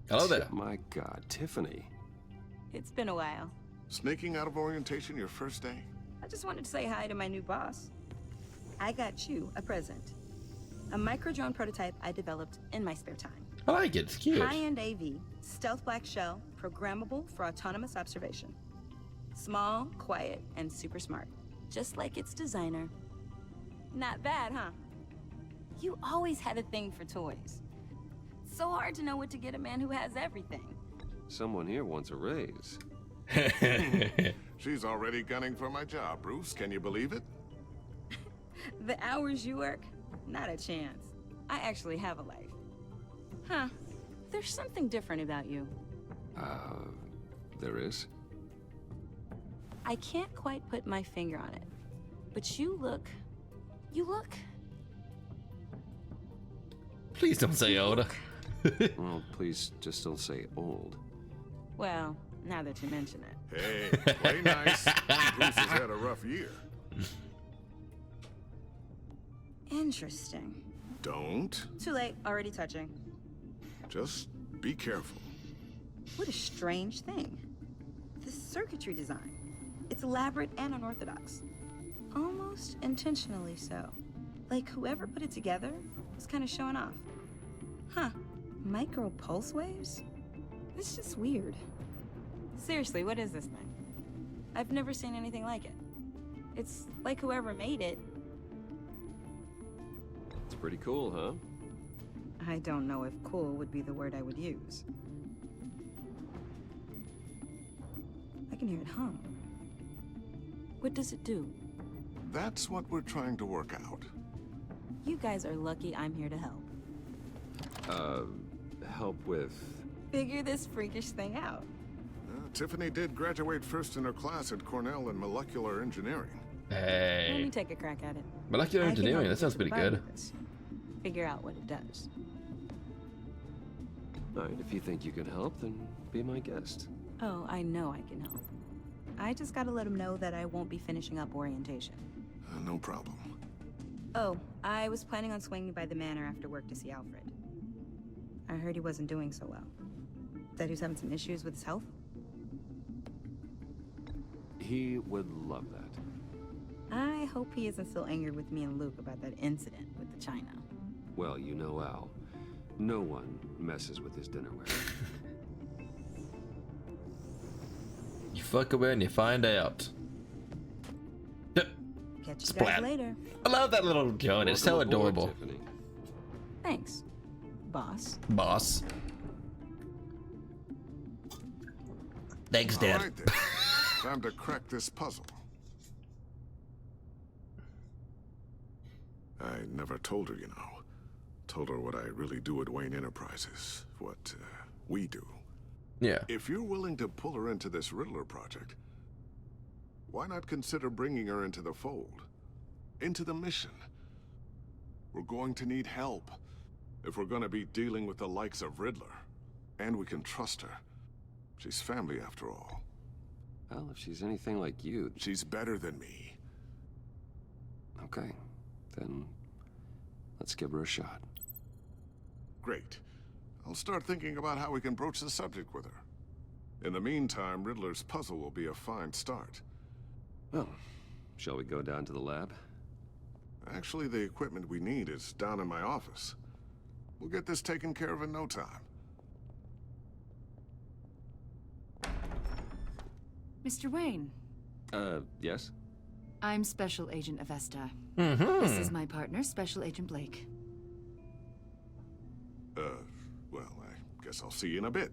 Hello there. My God, Tiffany. It's been a while. Sneaking out of orientation your first day? I just wanted to say hi to my new boss. I got you a present. A micro-drone prototype I developed in my spare time. I like it. It's cute. High-end AV, stealth black shell, programmable for autonomous observation. Small, quiet, and super smart. Just like its designer. Not bad, huh? You always had a thing for toys. So hard to know what to get a man who has everything. Someone here wants a raise. She's already gunning for my job, Bruce. Can you believe it? The hours you work? Not a chance. I actually have a life. Huh. There's something different about you. There is? I can't quite put my finger on it. But you look... Please don't say old. Well, please just don't say old. Well, now that you mention it. Hey, play nice. Bruce has had a rough year. Interesting. Don't. Too late, already touching. Just be careful. What a strange thing. The circuitry design. It's elaborate and unorthodox. Almost intentionally so. Like whoever put it together was kind of showing off. Huh. Micro pulse waves? It's just weird. Seriously, what is this thing? I've never seen anything like it. It's like whoever made it. It's pretty cool, huh? I don't know if cool would be the word I would use. I can hear it hum. What does it do? That's what we're trying to work out. You guys are lucky I'm here to help. Help with... Figure this freakish thing out. Tiffany did graduate first in her class at Cornell in molecular engineering. Hey. Let me take a crack at it. Molecular engineering, that sounds pretty good. Figure out what it does. Alright, if you think you can help, then be my guest. Oh, I know I can help. I just gotta let him know that I won't be finishing up orientation. No problem. Oh, I was planning on swinging by the manor after work to see Alfred. I heard he wasn't doing so well. That he was having some issues with his health? He would love that. I hope he isn't still angered with me and Luke about that incident with the china. Well, you know Al. No one messes with his dinnerware. You fuck away and you find out. Catch you guys later. I love that little joke. It's so adorable. Tiffany. Thanks, boss. Boss. Thanks, Dad. All right, then. Time to crack this puzzle. I never told her, you know. Told her what I really do at Wayne Enterprises. What we do. Yeah. If you're willing to pull her into this Riddler project, why not consider bringing her into the fold? Into the mission? We're going to need help if we're going to be dealing with the likes of Riddler. And we can trust her. She's family after all. Well, if she's anything like you... She's better than me. Okay, then let's give her a shot. Great. I'll start thinking about how we can broach the subject with her. In the meantime, Riddler's puzzle will be a fine start. Well, shall we go down to the lab? Actually, the equipment we need is down in my office. We'll get this taken care of in no time. Mr. Wayne. Yes? I'm Special Agent Avesta. Mm-hmm. This is my partner, Special Agent Blake. Well, I guess I'll see you in a bit.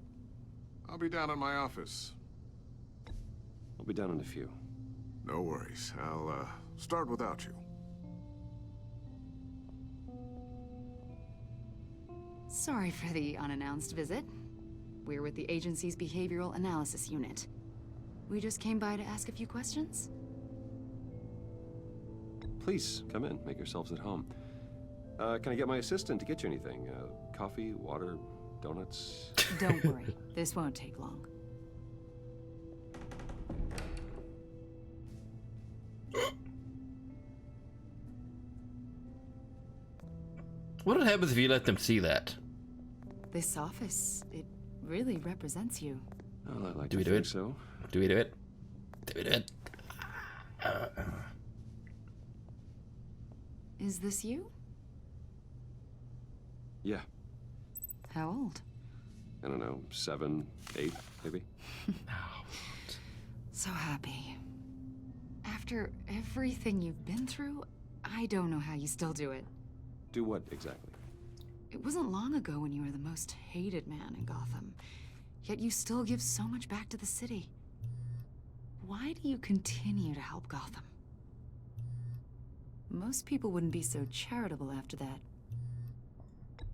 I'll be down in my office. I'll be down in a few. No worries. I'll, start without you. Sorry for the unannounced visit. We're with the agency's Behavioral Analysis Unit. We just came by to ask a few questions. Please, come in. Make yourselves at home. Can I get my assistant to get you anything? Coffee, water, donuts? Don't worry. This won't take long. What happens if you let them see that? This office, it really represents you. Oh, I like Do we to do think it? so. Do we do it? Do we do it? Is this you? Yeah, How old? I don't know, 7, 8, maybe? So happy. After everything you've been through, I don't know how you still do it. Do what exactly? It wasn't long ago when you were the most hated man in Gotham, yet you still give so much back to the city. Why do you continue to help Gotham? Most people wouldn't be so charitable after that.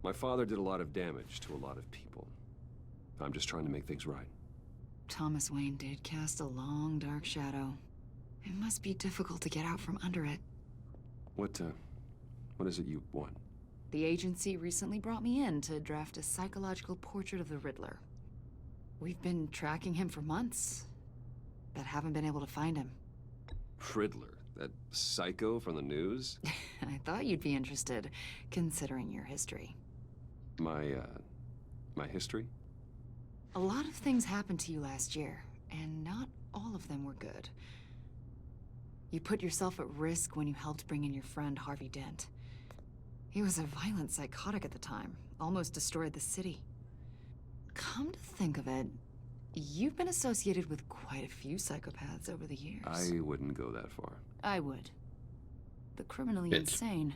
My father did a lot of damage to a lot of people. I'm just trying to make things right. Thomas Wayne did cast a long, dark shadow. It must be difficult to get out from under it. What is it you want? The agency recently brought me in to draft a psychological portrait of the Riddler. We've been tracking him for months, but haven't been able to find him. Riddler? That psycho from the news? I thought you'd be interested, considering your history. My history? A lot of things happened to you last year, and not all of them were good. You put yourself at risk when you helped bring in your friend Harvey Dent. He was a violent psychotic at the time, almost destroyed the city. Come to think of it, you've been associated with quite a few psychopaths over the years. I wouldn't go that far. I would. The criminally insane.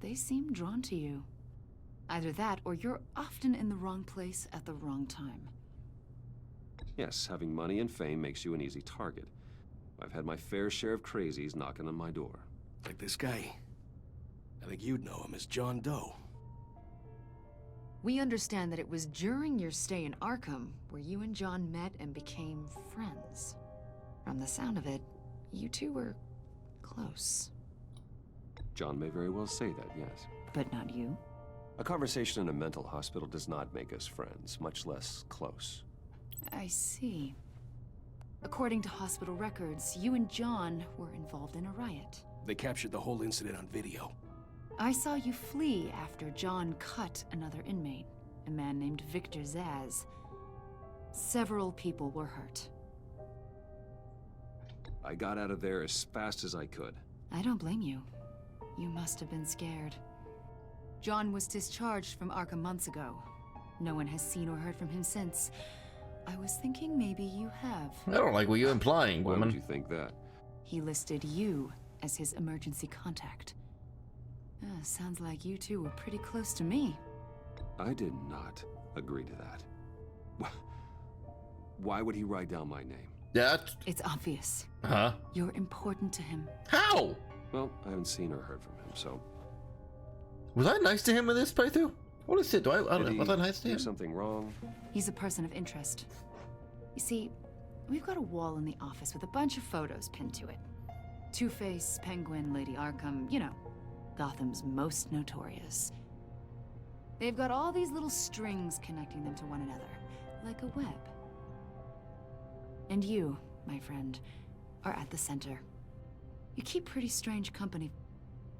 They seem drawn to you. Either that, or you're often in the wrong place at the wrong time. Yes, having money and fame makes you an easy target. I've had my fair share of crazies knocking on my door. Like this guy. I think you'd know him as John Doe. We understand that it was during your stay in Arkham where you and John met and became friends. From the sound of it, you two were close. John may very well say that, yes. But not you? A conversation in a mental hospital does not make us friends, much less close. I see. According to hospital records, you and John were involved in a riot. They captured the whole incident on video. I saw you flee after John cut another inmate, a man named Victor Zaz. Several people were hurt. I got out of there as fast as I could. I don't blame you. You must have been scared. John was discharged from Arkham months ago. No one has seen or heard from him since. I was thinking maybe you have. I don't like what you're implying, woman. Why would you think that? He listed you as his emergency contact. Sounds like you two were pretty close to me. I did not agree to that. Why would he write down my name? It's obvious. Huh? You're important to him. How? Well, I haven't seen or heard from him, so... Was I nice to him in this playthrough? What is it? I don't know. Was I nice to him? Do something wrong? He's a person of interest. You see, we've got a wall in the office with a bunch of photos pinned to it. Two-Face, Penguin, Lady Arkham, you know, Gotham's most notorious. They've got all these little strings connecting them to one another, like a web. And you, my friend, are at the center. You keep pretty strange company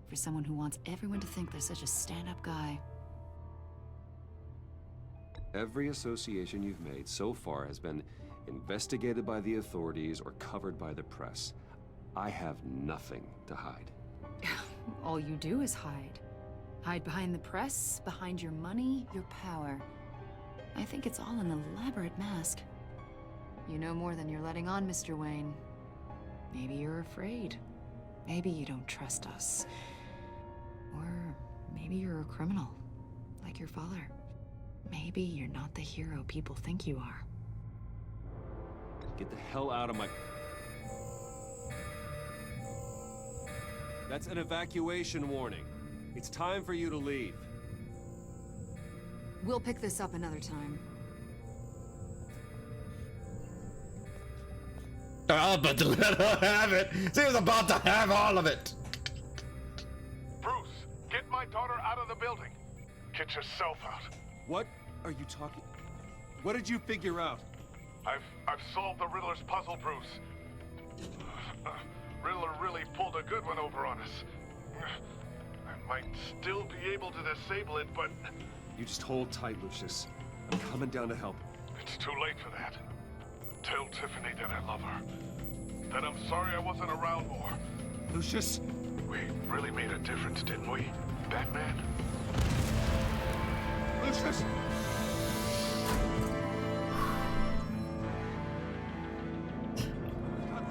for someone who wants everyone to think they're such a stand-up guy. Every association you've made so far has been investigated by the authorities or covered by the press. I have nothing to hide. All you do is hide. Hide behind the press, behind your money, your power. I think it's all an elaborate mask. You know more than you're letting on, Mr. Wayne. Maybe you're afraid. Maybe you don't trust us. Or maybe you're a criminal, like your father. Maybe you're not the hero people think you are. Get the hell out of my... That's an evacuation warning. It's time for you to leave. We'll pick this up another time. But to let her have it. She was about to have all of it. Bruce, get my daughter out of the building. Get yourself out. What are you talking? What did you figure out? I've solved the Riddler's puzzle, Bruce. Riddler really pulled a good one over on us. I might still be able to disable it, but... You just hold tight, Lucius. I'm coming down to help. It's too late for that. Tell Tiffany that I love her. That I'm sorry I wasn't around more. Lucius, We really made a difference, didn't we, Batman? Lucius!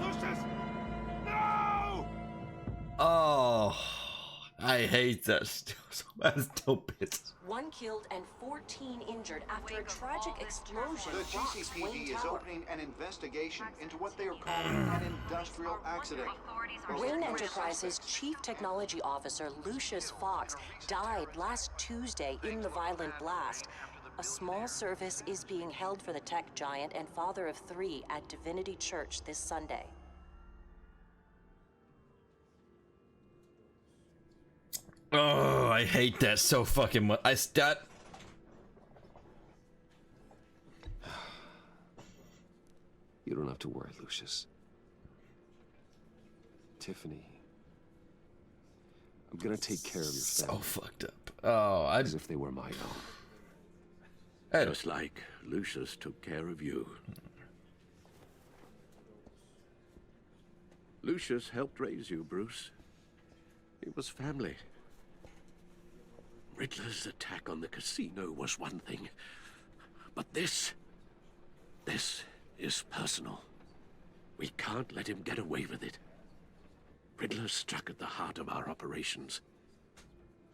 Lucius! No! Oh, I hate this. That's dope. One killed and 14 injured after a tragic explosion. The rocks GCPD Wayne is Tower. opening an investigation into what they are calling an industrial accident. Wayne Enterprises' Chief Technology Officer Lucius Fox died last Tuesday in the violent blast. A small service is being held for the tech giant and father of 3 at Divinity Church this Sunday. Oh, I hate that so fucking much. You don't have to worry, Lucius. Tiffany. I'm gonna take care of your family. So fucked up. Oh, as if they were my own. Just like Lucius took care of you. Lucius helped raise you, Bruce. It was family. Riddler's attack on the casino was one thing. But this is personal. We can't let him get away with it. Riddler struck at the heart of our operations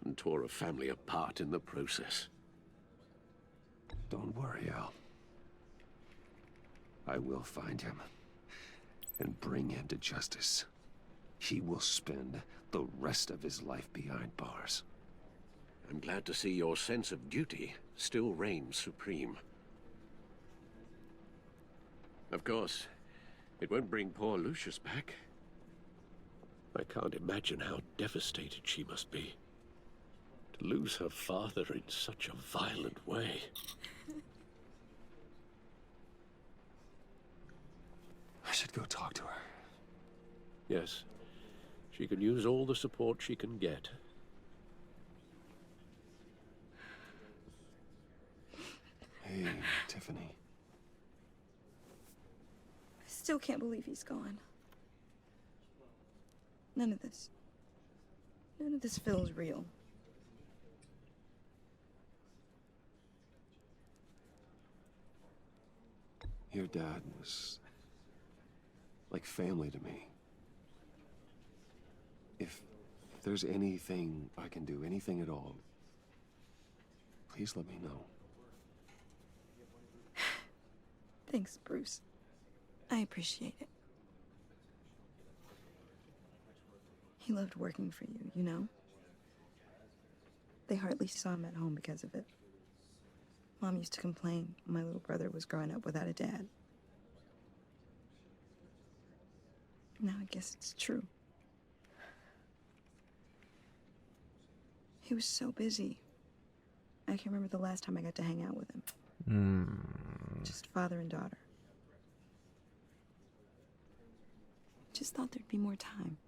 and tore a family apart in the process. Don't worry, Al. I will find him and bring him to justice. He will spend the rest of his life behind bars. I'm glad to see your sense of duty still reigns supreme. Of course, it won't bring poor Lucius back. I can't imagine how devastated she must be. To lose her father in such a violent way. I should go talk to her. Yes, she can use all the support she can get. Hey, Tiffany. I still can't believe he's gone. None of this feels real. Your dad was like family to me. If there's anything I can do, anything at all, please let me know. Thanks, Bruce. I appreciate it. He loved working for you, you know? They hardly saw him at home because of it. Mom used to complain my little brother was growing up without a dad. Now I guess it's true. He was so busy. I can't remember the last time I got to hang out with him. Just father and daughter. Just thought there'd be more time.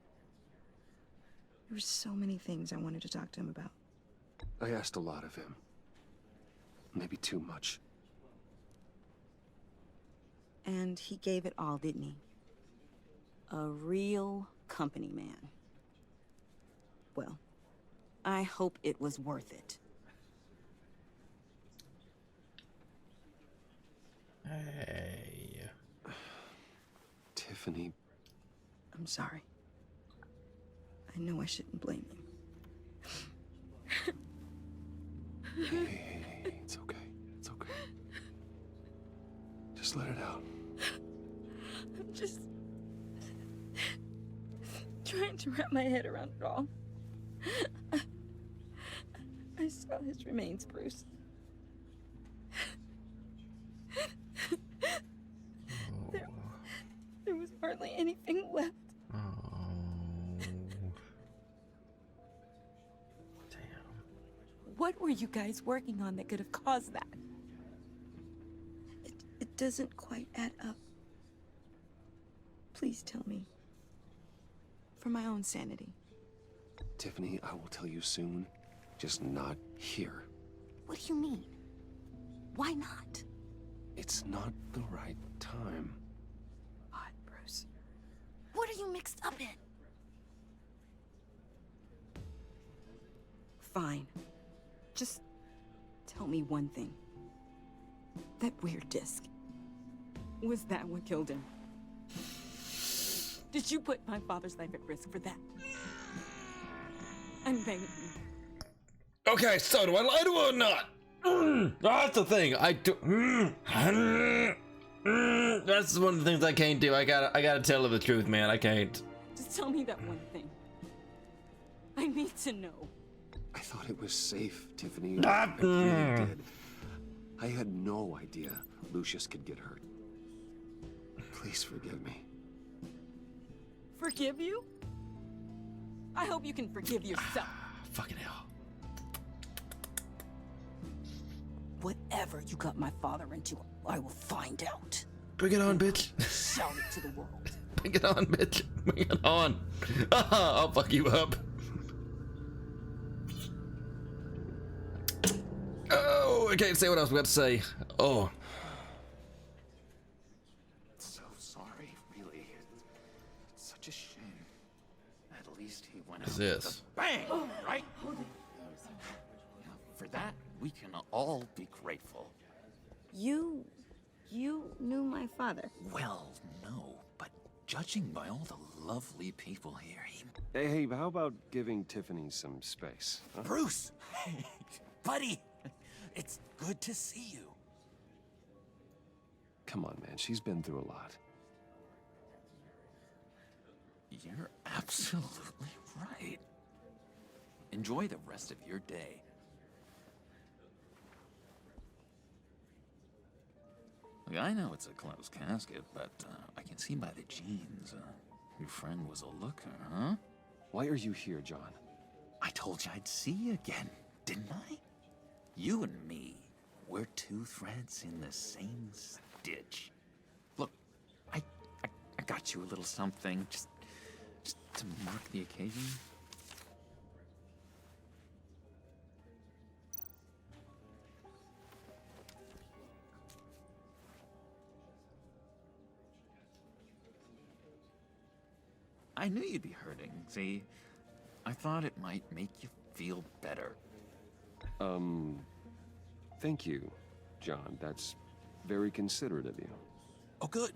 There were so many things I wanted to talk to him about. I asked a lot of him. Maybe too much. And he gave it all, didn't he? A real company man. Well, I hope it was worth it. Hey. Tiffany. I'm sorry. I know I shouldn't blame you. Hey, it's okay. It's okay. Just let it out. I'm just trying to wrap my head around it all. I saw his remains, Bruce. There was hardly anything left. What were you guys working on that could have caused that? It doesn't quite add up. Please tell me. For my own sanity. Tiffany, I will tell you soon. Just not here. What do you mean? Why not? It's not the right time. What, Bruce? What are you mixed up in? Fine. Just tell me one thing. That weird disc. Was that what killed him? Did you put my father's life at risk for that? I'm begging you. Okay, so do I lie to her or not? That's the thing. I do. That's one of the things I can't do. I gotta tell her the truth, man. I can't. Just tell me that one thing. I need to know. I thought it was safe, Tiffany. I really did. I had no idea Lucius could get hurt. Please forgive me. Forgive you? I hope you can forgive yourself. Fucking hell. Whatever you got my father into, I will find out. Bring it on, bitch. Shout it to the world. Bring it on, bitch. Bring it on. I'll fuck you up. Oh, I can't say what else we got to say. Oh. So sorry, really. It's such a shame. At least he went out with This. a bang, right? For that, we can all be grateful. You knew my father. Well, no, but judging by all the lovely people here, he... Hey, how about giving Tiffany some space? Huh? Bruce! Buddy! It's good to see you. Come on, man. She's been through a lot. You're absolutely right. Enjoy the rest of your day. Look, I know it's a closed casket, but I can see by the jeans, your friend was a looker, huh? Why are you here, John? I told you I'd see you again, didn't I? You and me, we're two threads in the same stitch. Look, I got you a little something, just to mark the occasion. I knew you'd be hurting, see? I thought it might make you feel better. Thank you, John. That's very considerate of you. Oh, good.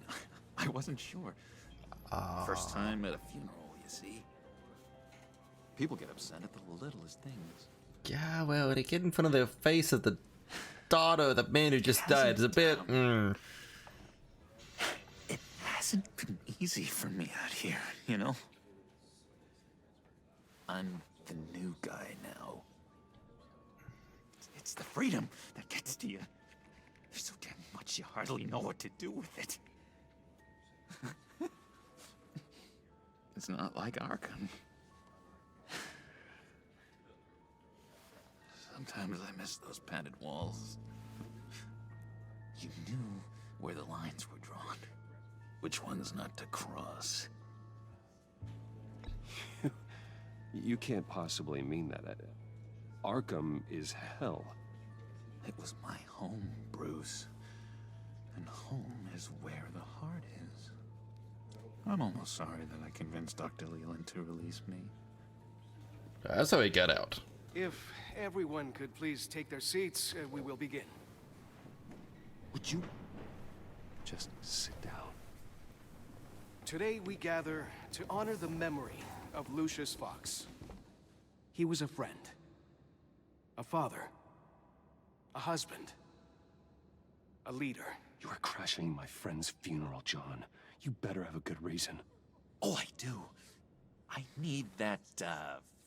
I wasn't sure. First time at a funeral, you see. People get upset at the littlest things. Yeah, well, to get in front of the face of the daughter of the man who just died is a bit... It hasn't been easy for me out here, you know? I'm the new guy now. It's the freedom that gets to you. There's so damn much you hardly know what to do with it. It's not like Arkham. Sometimes I miss those padded walls. You knew where the lines were drawn. Which ones not to cross. You can't possibly mean that. Arkham is hell. It was my home, Bruce. And home is where the heart is. I'm almost sorry that I convinced Dr. Leland to release me. That's how he got out. If everyone could please take their seats, we will begin. Would you just sit down? Today we gather to honor the memory of Lucius Fox. He was a friend, a father, a husband, a leader. You are crashing my friend's funeral, John. You better have a good reason. Oh, I do. I need that,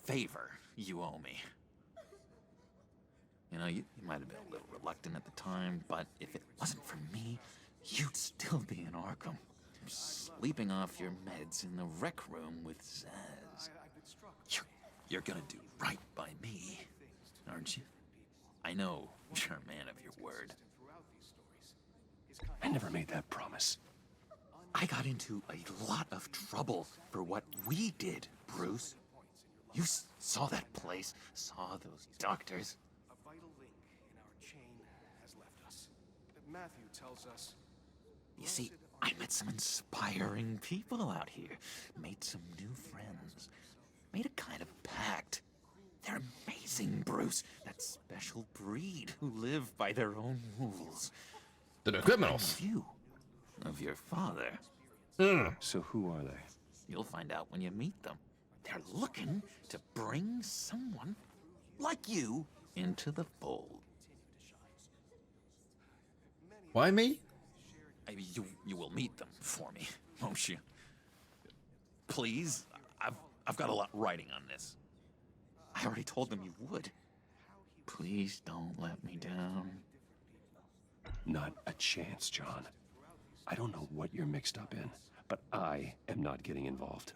favor you owe me. You know, you might have been a little reluctant at the time, but if it wasn't for me, you'd still be in Arkham. Sleeping off your meds in the rec room with Zaz. You're gonna do right by me, aren't you? I know you're a man of your word. I never made that promise. I got into a lot of trouble for what we did, Bruce. You saw that place, saw those doctors. A vital link in our chain has left us. Matthew tells us... You see, I met some inspiring people out here. Made some new friends. Made a kind of pact. They're amazing, Bruce. That special breed who live by their own rules. They're criminals. You, of your father. So who are they? You'll find out when you meet them. They're looking to bring someone like you into the fold. Why me? I mean, you will meet them for me, won't you? Please, I've got a lot writing on this. I already told them you would. Please don't let me down. Not a chance, John. I don't know what you're mixed up in, but I am not getting involved.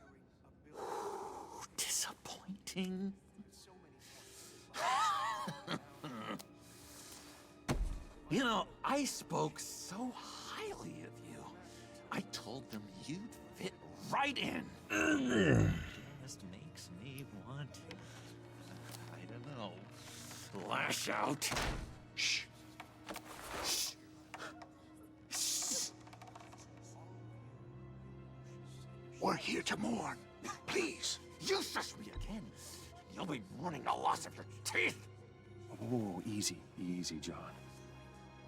Disappointing. You know, I spoke so highly of you. I told them you'd fit right in. It just makes me want to, I don't know, lash out. Shh. Shh. Shh. We're here to mourn. Please. You shush me again. You'll be mourning the loss of your teeth. Oh, easy, easy, John.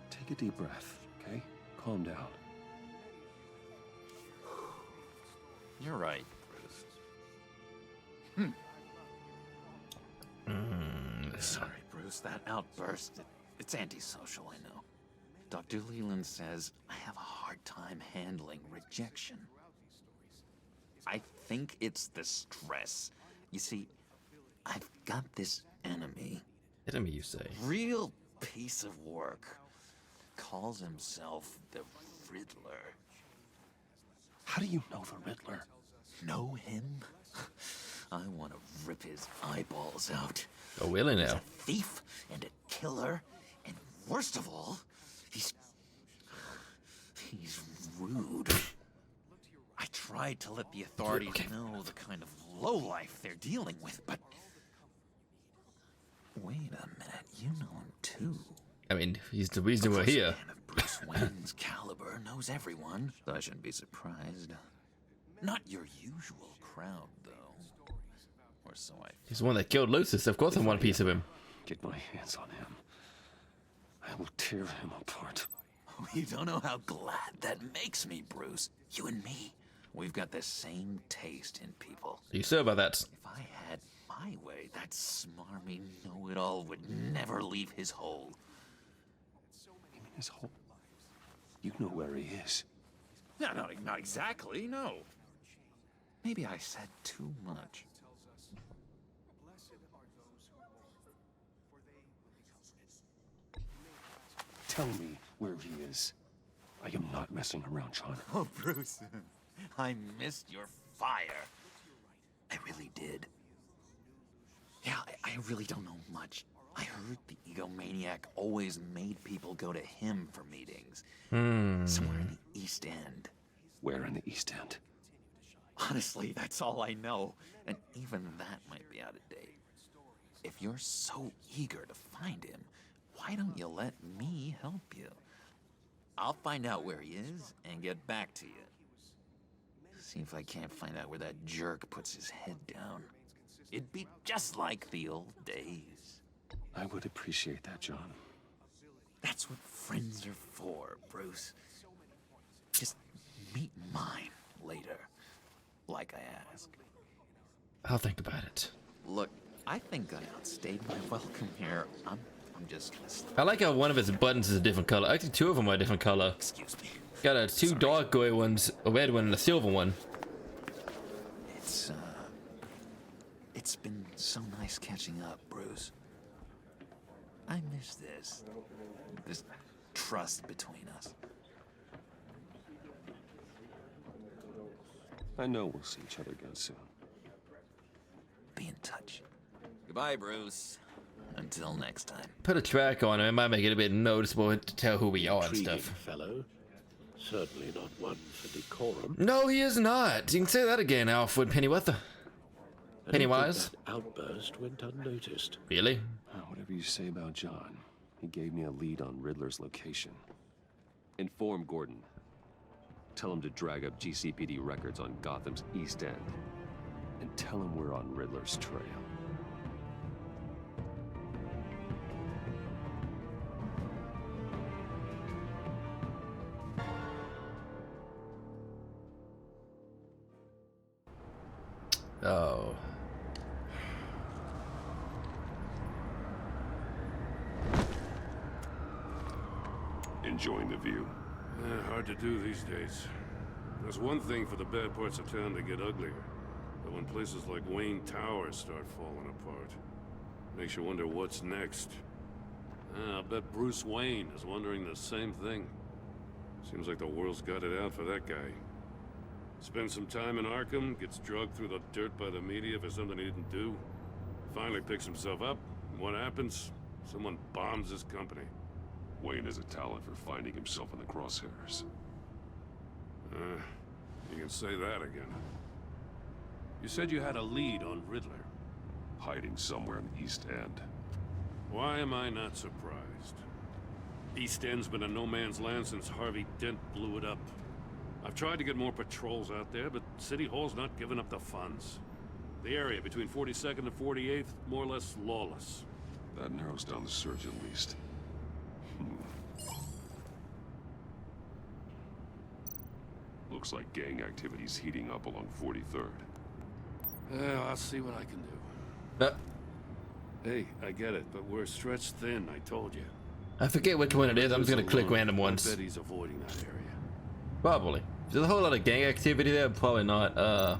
Take a deep breath, okay? Calm down. You're right, Bruce. Sorry, Bruce, that outburst, it's antisocial, I know. Dr. Leland says I have a hard time handling rejection. I think it's the stress. You see, I've got this enemy. Enemy, you say? Real piece of work. Calls himself the Riddler. How do you know the Riddler? Know him? I want to rip his eyeballs out. Oh, really now? He's a thief and a killer, and worst of all, he's rude. I tried to let the authorities know the kind of lowlife they're dealing with, but wait a minute, you know him too. I mean, he's the reason we're here. Man of Bruce Wayne's caliber knows everyone, so I shouldn't be surprised. Not your usual crowd, though. Or so I... He's the one that killed Lucius. Of course I want a piece of him. Get my hands on him. I will tear him apart. Oh, you don't know how glad that makes me, Bruce. You and me, we've got the same taste in people. Are you sure about that? If I had my way, that smarmy know-it-all would never leave his hole. You mean his hole? You know where he is. No, not exactly, no. Maybe I said too much. Tell me where he is. I am not messing around, John. Oh, Bruce, I missed your fire. I really did. Yeah, I really don't know much. I heard the egomaniac always made people go to him for meetings. Somewhere in the East End. Where in the East End? Honestly, that's all I know. And even that might be out of date. If you're so eager to find him, why don't you let me help you? I'll find out where he is and get back to you. See if I can't find out where that jerk puts his head down. It'd be just like the old days. I would appreciate that, John. That's what friends are for, Bruce. Just meet mine later, like I asked. I'll think about it. Look, I think I outstayed my welcome here. I'm just listening. I like how one of his buttons is a different color. Actually, two of them are a different color. Excuse me. Got a two dark gray ones, a red one and a silver one. It's been so nice catching up, Bruce. I miss this trust between us. I know we'll see each other again soon. Be in touch. Goodbye, Bruce. Until next time. Put a track on him. It might make it a bit noticeable to tell who we are and stuff. Fellow. Certainly not one for decorum. No, he is not. You can say that again, Alfred Pennyworth. Pennywise. That outburst went unnoticed. Really? Whatever you say about John, he gave me a lead on Riddler's location. Inform Gordon. Tell him to drag up GCPD records on Gotham's East End. And tell him we're on Riddler's trail. Enjoying the view? Hard to do these days. There's one thing for the bad parts of town to get uglier. But when places like Wayne Tower start falling apart, makes you wonder what's next. I'll bet Bruce Wayne is wondering the same thing. Seems like the world's got it out for that guy. Spends some time in Arkham, gets drugged through the dirt by the media for something he didn't do. Finally picks himself up, and what happens? Someone bombs his company. Wayne has a talent for finding himself in the crosshairs. You can say that again. You said you had a lead on Riddler. Hiding somewhere in the East End. Why am I not surprised? East End's been a no-man's land since Harvey Dent blew it up. I've tried to get more patrols out there, but City Hall's not giving up the funds. The area between 42nd and 48th, more or less lawless. That narrows down the search at least. Looks like gang activity's heating up along 43rd. Yeah, I'll see what I can do. Hey, I get it, but we're stretched thin, I told you. I forget which one it is. I'm just gonna click random ones. I bet he's avoiding that area. Probably. If there's a whole lot of gang activity there, probably not. A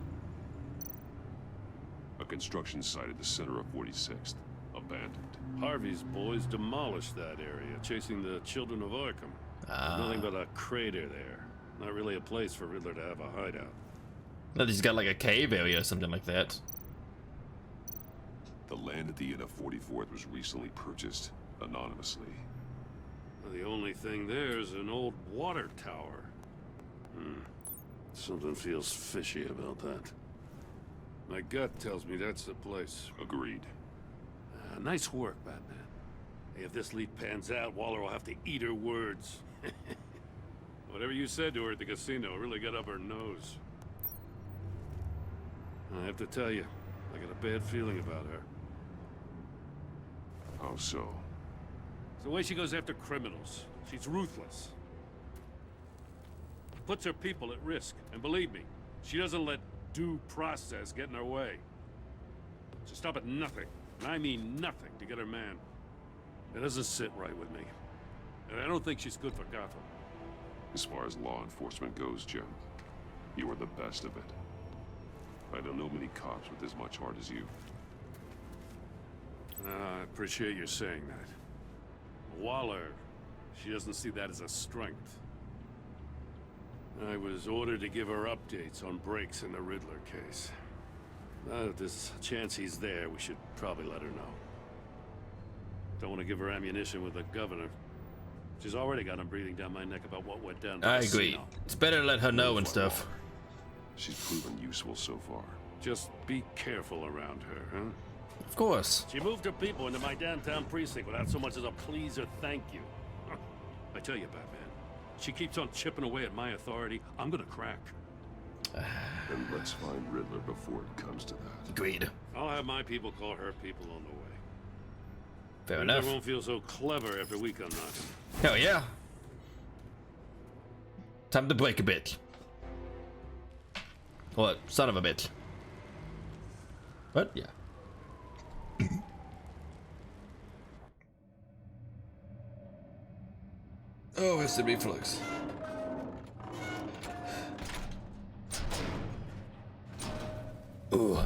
construction site at the center of 46th. Abandoned. Harvey's boys demolished that area, chasing the children of Arkham. Nothing but a crater there. Not really a place for Riddler to have a hideout. No, he's got like a cave area or something like that. The land at the end of 44th was recently purchased anonymously. The only thing there is an old water tower. Something feels fishy about that. My gut tells me that's the place. Agreed. Nice work, Batman. Hey, if this lead pans out, Waller will have to eat her words. Whatever you said to her at the casino really got up her nose. I have to tell you, I got a bad feeling about her. How so? It's the way she goes after criminals. She's ruthless. Puts her people at risk. And believe me, she doesn't let due process get in her way. She'll stop at nothing, and I mean nothing, to get her man. It doesn't sit right with me. And I don't think she's good for Gotham. As far as law enforcement goes, Jim, you are the best of it. I don't know many cops with as much heart as you. I appreciate you saying that. Waller, she doesn't see that as a strength. I was ordered to give her updates on breaks in the Riddler case. If there's a chance he's there, we should probably let her know. Don't want to give her ammunition with the governor. She's already got him breathing down my neck about what went down. I agree. It's better to let her know and stuff. She's proven useful so far. Just be careful around her, huh? Of course. She moved her people into my downtown precinct without so much as a please or thank you. I tell you, Batman, she keeps on chipping away at my authority. I'm gonna crack. Then let's find Riddler before it comes to that. Agreed. I'll have my people call her people on the way. Fair Riddler enough. won't feel so clever after we come knocking. Hell yeah. Time to break a bit. What? Son of a bitch. What? Yeah. Oh, it's the reflux. Ooh.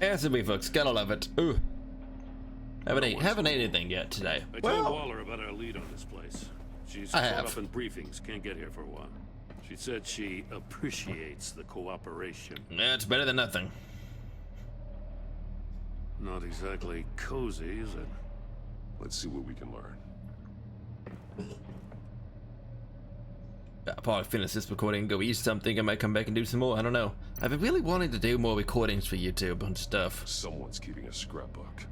Acid reflux, gotta love it. Ooh. Haven't ate anything yet today. I told Waller about our lead on this place. She's I caught have. up in briefings, can't get here for a while. She said she appreciates the cooperation. Yeah, it's better than nothing. Not exactly cozy, is it? Let's see what we can learn. I'll probably finish this recording, go eat something, I might come back and do some more, I don't know. I've been really wanting to do more recordings for YouTube and stuff. Someone's keeping a scrapbook.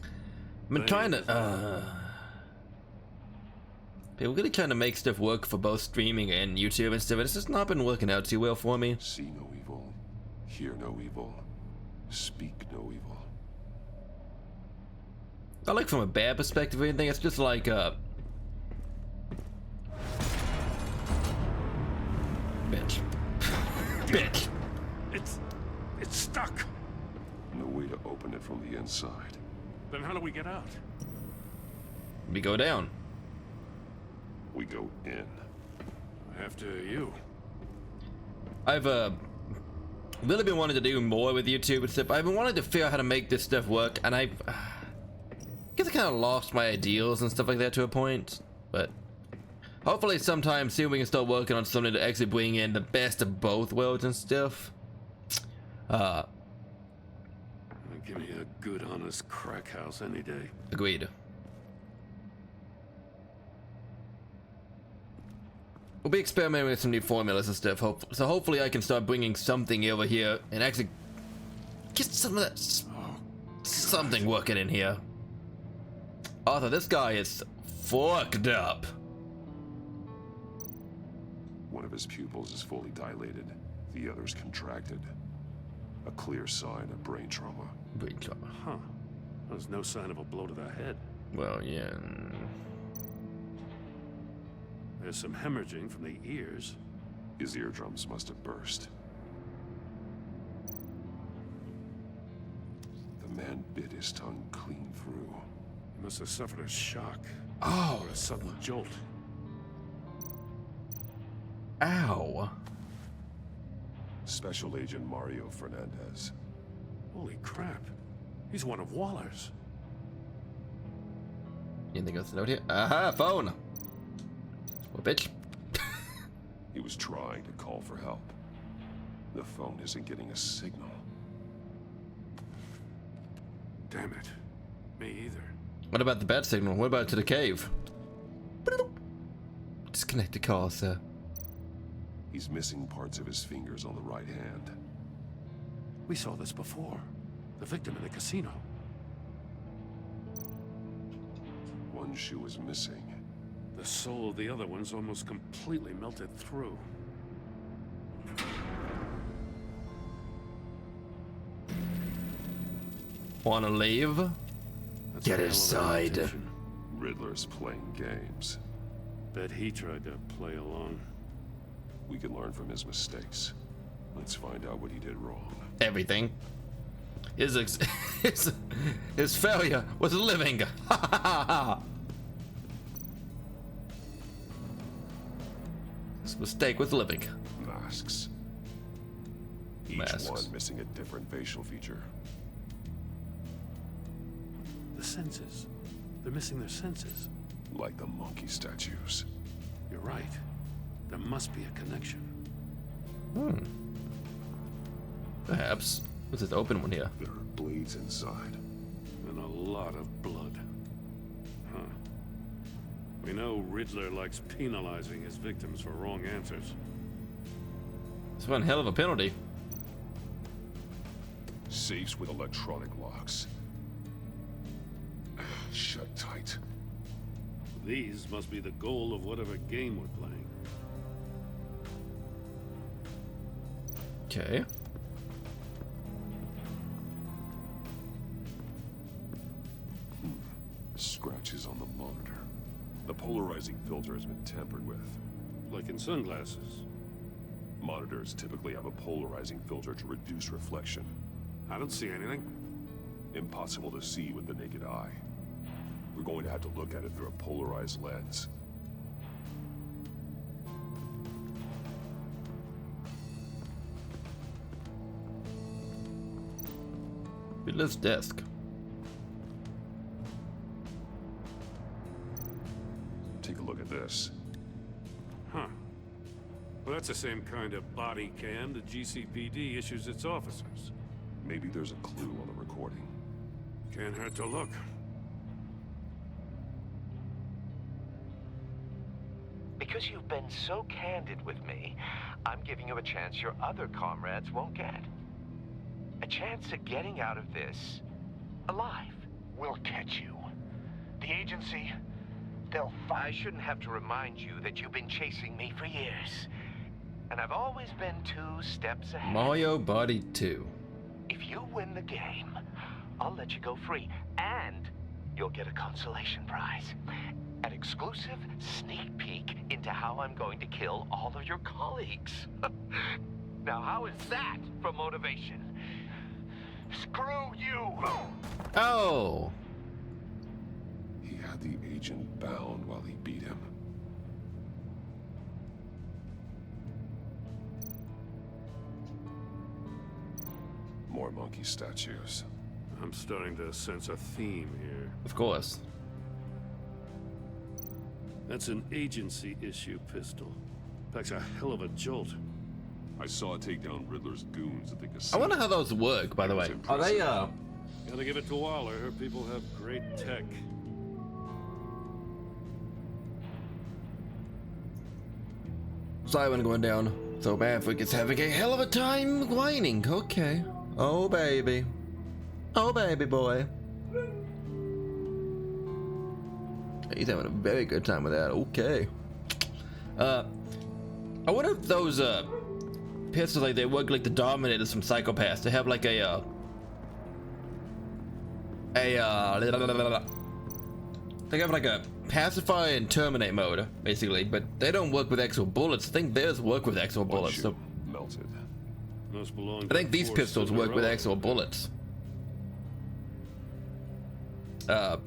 I've been trying to, we're really trying to make stuff work for both streaming and YouTube and stuff, and it's just not been working out too well for me. See no evil, hear no evil, speak no evil. Not like from a bad perspective or anything, it's just like, bitch. Bitch. It's stuck. No way to open it from the inside. Then how do we get out? We go down. We go in. After you. I've really been wanting to do more with YouTube and stuff. I've been wanting to figure out how to make this stuff work, and I guess I kind of lost my ideals and stuff like that to a point. But hopefully sometime soon we can start working on something to actually bring in the best of both worlds and stuff. Give me a good, honest crack house any day. Agreed. We'll be experimenting with some new formulas and stuff. So hopefully I can start bringing something over here and actually get some of that something working in here. Arthur, this guy is fucked up. One of his pupils is fully dilated. The other's contracted. A clear sign of brain trauma. Brain trauma. Huh. There's no sign of a blow to the head. Well, yeah. There's some hemorrhaging from the ears. His eardrums must have burst. The man bit his tongue clean through. He must have suffered a shock. Oh. Or a sudden jolt. Ow. Special Agent Mario Fernandez. Holy crap. He's one of Waller's. Anything else to note here? Aha, phone. Well, bitch. He was trying to call for help. The phone isn't getting a signal. Damn it. Me either. What about the bat signal? What about to the cave? Disconnect the call, sir. He's missing parts of his fingers on the right hand. We saw this before. The victim in the casino. One shoe is missing. The sole of the other one's almost completely melted through. Wanna leave? That's Get a hell of an inside. invitation. Riddler's playing games. Bet he tried to play along. We can learn from his mistakes. Let's find out what he did wrong. Everything. His failure was living. His mistake was living. Masks. Each Masks. one missing a different facial feature. The senses. They're missing their senses. Like the monkey statues. You're right. There must be a connection. Perhaps. What's this open one here? There are blades inside. And a lot of blood. Huh. We know Riddler likes penalizing his victims for wrong answers. It's one hell of a penalty. Safes with electronic locks. Shut tight. These must be the goal of whatever game we're playing. Okay. Scratches on the monitor. The polarizing filter has been tampered with. Like in sunglasses. Monitors typically have a polarizing filter to reduce reflection. I don't see anything. Impossible to see with the naked eye. We're going to have to look at it through a polarized lens. Riddler's desk. Take a look at this. Huh. Well, that's the same kind of body cam the GCPD issues its officers. Maybe there's a clue on the recording. Can't hurt to look. Because you've been so candid with me, I'm giving you a chance your other comrades won't get. A chance at getting out of this alive. We'll catch you. The agency, they'll find... I shouldn't have to remind you that you've been chasing me for years. And I've always been 2 steps ahead. Mario Body 2. If you win the game, I'll let you go free. And you'll get a consolation prize. An exclusive sneak peek into how I'm going to kill all of your colleagues. Now, how is that for motivation? Screw you! Oh! He had the agent bound while he beat him. More monkey statues. I'm starting to sense a theme here. Of course. That's an agency issue pistol. Packs a hell of a jolt. I saw it take down Riddler's goons at the I casino. wonder how those work, by the way. Are they, Gotta give it to Waller. Her people have great tech. Siren going down. So Maverick is having a hell of a time whining. Okay. Oh, baby. Oh, baby boy. He's having a very good time with that. Okay. I wonder if those, pistols, like, they work like the Dominators from Psychopaths. They have, like, they have, like, a pacify and terminate mode, basically, but they don't work with actual bullets. I think theirs work with actual bullets. So melted. I think these pistols work with actual bullets. I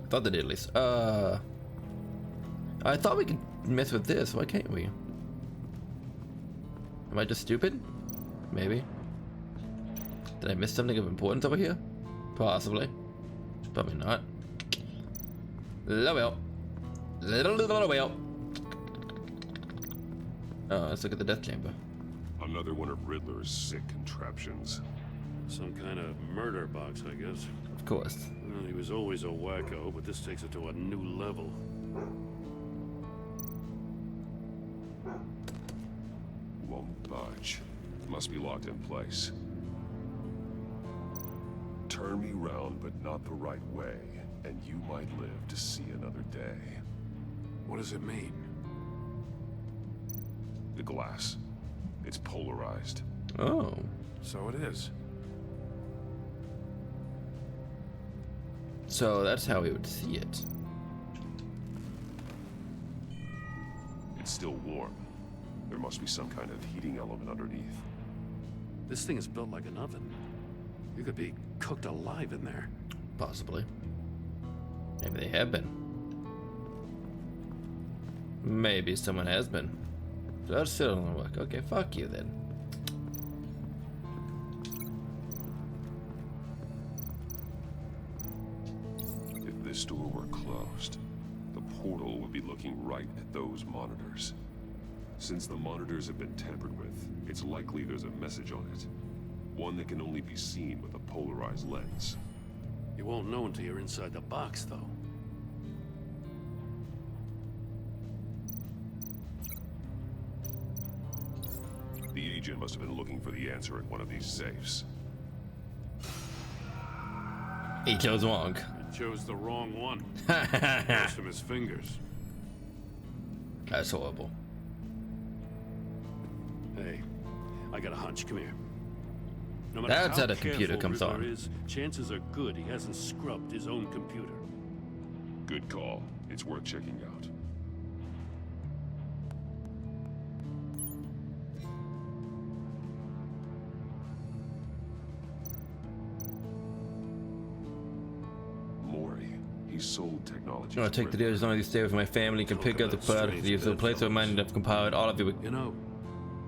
thought they did at least. I thought we could mess with this. Why can't we? Am I just stupid? Maybe. Did I miss something of importance over here? Possibly. Probably not. Little well. Little well. Oh, let's look at the death chamber. Another one of Riddler's sick contraptions. Some kind of murder box, I guess. Of course. Well, he was always a wacko, but this takes it to a new level. Won't budge. Must be locked in place. Turn me round, but not the right way, and you might live to see another day. What does it mean? The glass. It's polarized. Oh. So it is. So that's how we would see it. It's still warm. There must be some kind of heating element underneath. This thing is built like an oven. You could be cooked alive in there. Possibly. Maybe they have been. Maybe someone has been. That still don't work. Okay, fuck you then. If this door were closed, the portal would be looking right at those monitors. Since the monitors have been tampered with, it's likely there's a message on it. One that can only be seen with a polarized lens. You won't know until you're inside the box, though. The agent must have been looking for the answer at one of these safes. He chose wrong. He chose the wrong one. Lost from his fingers. That's horrible. Hey, I got a hunch. Come here. No matter That's how how the computer careful comes Riddler on. is, chances are good he hasn't scrubbed his own computer. Good call. It's worth checking out. Mori. He sold technology. I'm gonna take the deals on these stairs for my family. Can pick up the product for you. So the place where mine have compiled all of you. You know,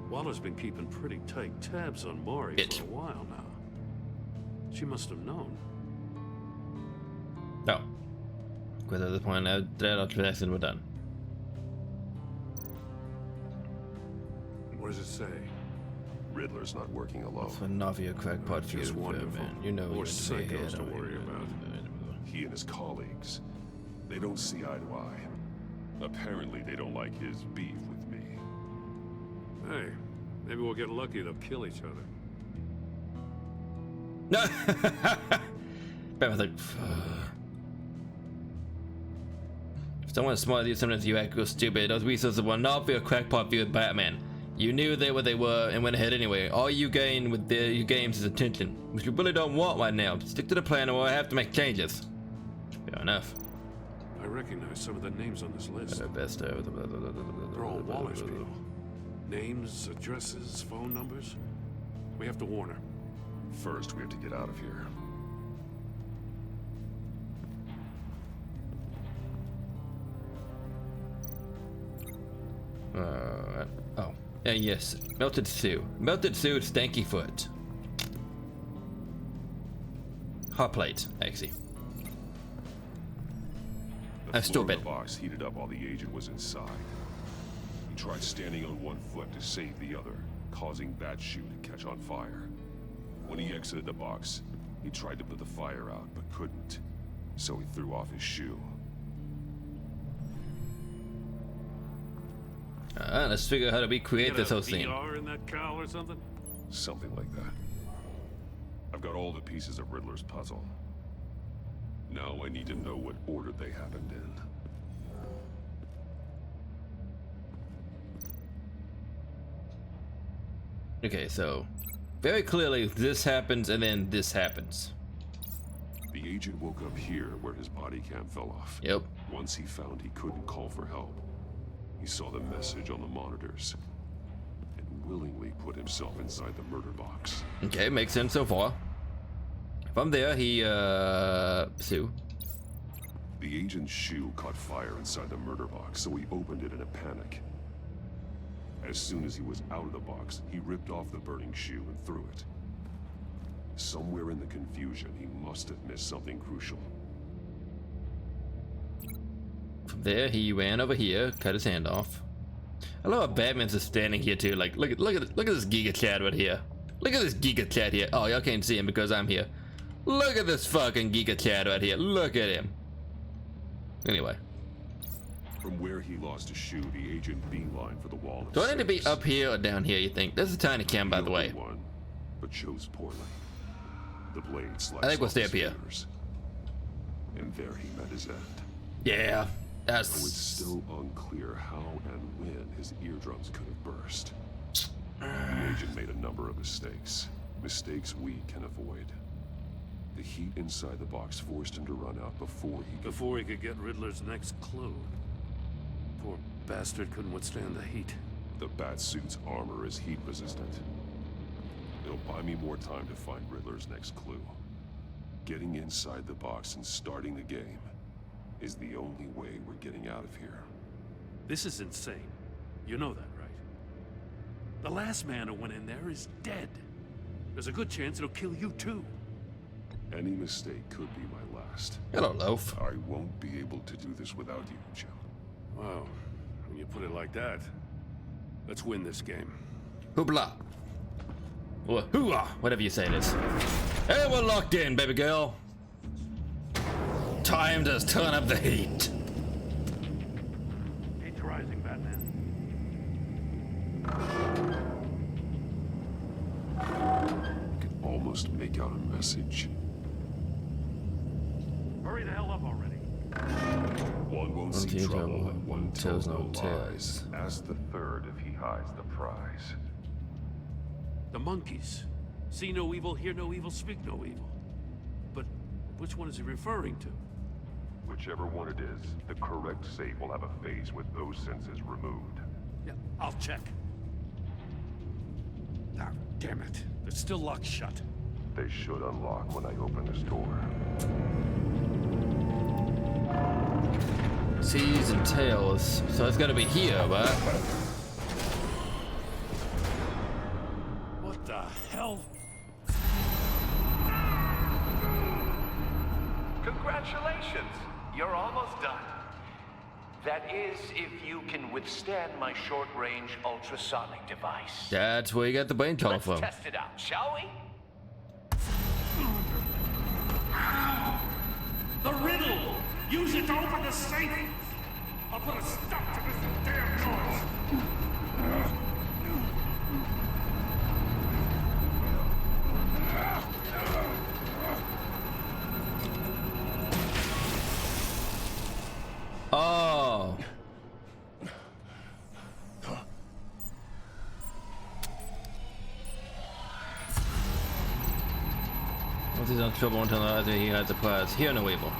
Waller's been keeping pretty tight tabs on Maury for a while now. She must have known. No. Because at the point that our transactions were done. What does it say? Riddler's not working alone. That's enough of your crackpot feud, Just wonderful. man. You know More you're psychos to worry about. He and his colleagues, they don't see eye to eye. Apparently, they don't like his beef with me. Hey, maybe we'll get lucky. They'll kill each other. Batman's like, if someone's smart with you, sometimes you act real stupid. Those resources were not for your crackpot view with Batman. You knew they were what they were and went ahead anyway. All you gain with your games is attention, which you really don't want right now. Stick to the plan or I have to make changes. Fair enough. I recognize some of the names on this list. Best They're all Waller's people. Names, addresses, phone numbers. We have to warn her. First, we have to get out of here. Oh. And yes, melted Sue. Melted Sue, stanky foot. Hot plate, actually. The Still floor of bit. the box heated up while the agent was inside. He tried standing on one foot to save the other, causing that shoe to catch on fire. When he exited the box, he tried to put the fire out, but couldn't. So he threw off his shoe. Let's figure out how to recreate this whole scene. VR in that cowl or something? Something like that. I've got all the pieces of Riddler's puzzle. Now I need to know what order they happened in. Okay, so very clearly this happens and then this happens. The agent woke up here where his body cam fell off. Yep. Once he found he couldn't call for help, he saw the message on the monitors and willingly put himself inside the murder box. Okay, makes sense so far. From there, he, Sue. The agent's shoe caught fire inside the murder box, so he opened it in a panic. As soon as he was out of the box, he ripped off the burning shoe and threw it. Somewhere in the confusion, he must have missed something crucial. From there, he ran over here, cut his hand off. I love how Batman's just standing here too. Like, look at this Giga Chad right here. Look at this Giga Chad here. Oh, y'all can't see him because I'm here. Look at this fucking Giga Chad right here. Look at him. Anyway. From where he lost his shoe, the agent beelined for the wall of Do I need to be safes. up here or down here, you think? This is a tiny cam, by the way. One, but chose poorly. The blade sliced I think we'll off stay his up here. fingers. And there he met his end. Yeah, Though it's still unclear how and when his eardrums could have burst. The agent made a number of mistakes. Mistakes we can avoid. The heat inside the box forced him to run out before he could get Riddler's next clue. Poor bastard couldn't withstand the heat. The Batsuit's armor is heat resistant. It'll buy me more time to find Riddler's next clue. Getting inside the box and starting the game is the only way we're getting out of here. This is insane. You know that, right? The last man who went in there is dead. There's a good chance it'll kill you too. Any mistake could be my last. Hello, Loaf. I won't be able to do this without you, Jim. Wow, when you put it like that, let's win this game. Hoopla. Or hooah, whatever you say it is. And we're locked in, baby girl. Time to turn up the heat. Heat's rising, Batman. I can almost make out a message. Hurry the hell up already. One won't see trouble and one tells no lies. Ask the third if he hides the prize. The monkeys. See no evil, hear no evil, speak no evil. But which one is he referring to? Whichever one it is, the correct safe will have a phase with those senses removed. Yeah, I'll check. Ah, damn it. They're still locked shut. They should unlock when I open this door. Seas and tails. So it's gotta be here, right? What the hell? Congratulations! You're almost done. That is, if you can withstand my short-range ultrasonic device. That's where you got the brain tunnel from. Let's test it out, shall we? The riddle! Use it to open the safe! I'll put a stop to this damn noise! Oh. Once he's on trouble until either he hides the prize. Hear no evil.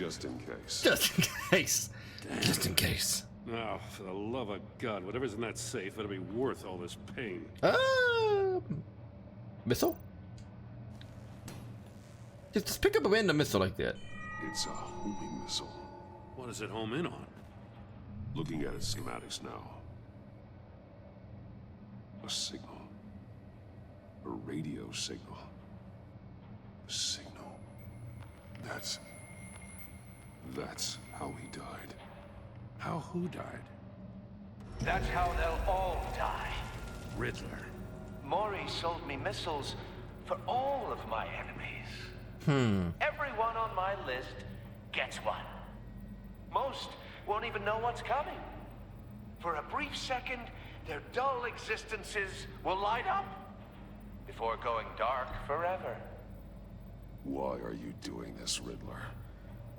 Just in case. Just in case. Just in case. Now, for the love of God, whatever's in that safe better be worth all this pain. Missile? Just pick up a random missile like that. It's a homing missile. What does it home in on? Looking at its schematics now. A signal. A radio signal. A signal. That's how he died. How who died? That's how they'll all die. Riddler. Maury sold me missiles for all of my enemies. Everyone on my list gets one. Most won't even know what's coming. For a brief second, their dull existences will light up before going dark forever. Why are you doing this, Riddler?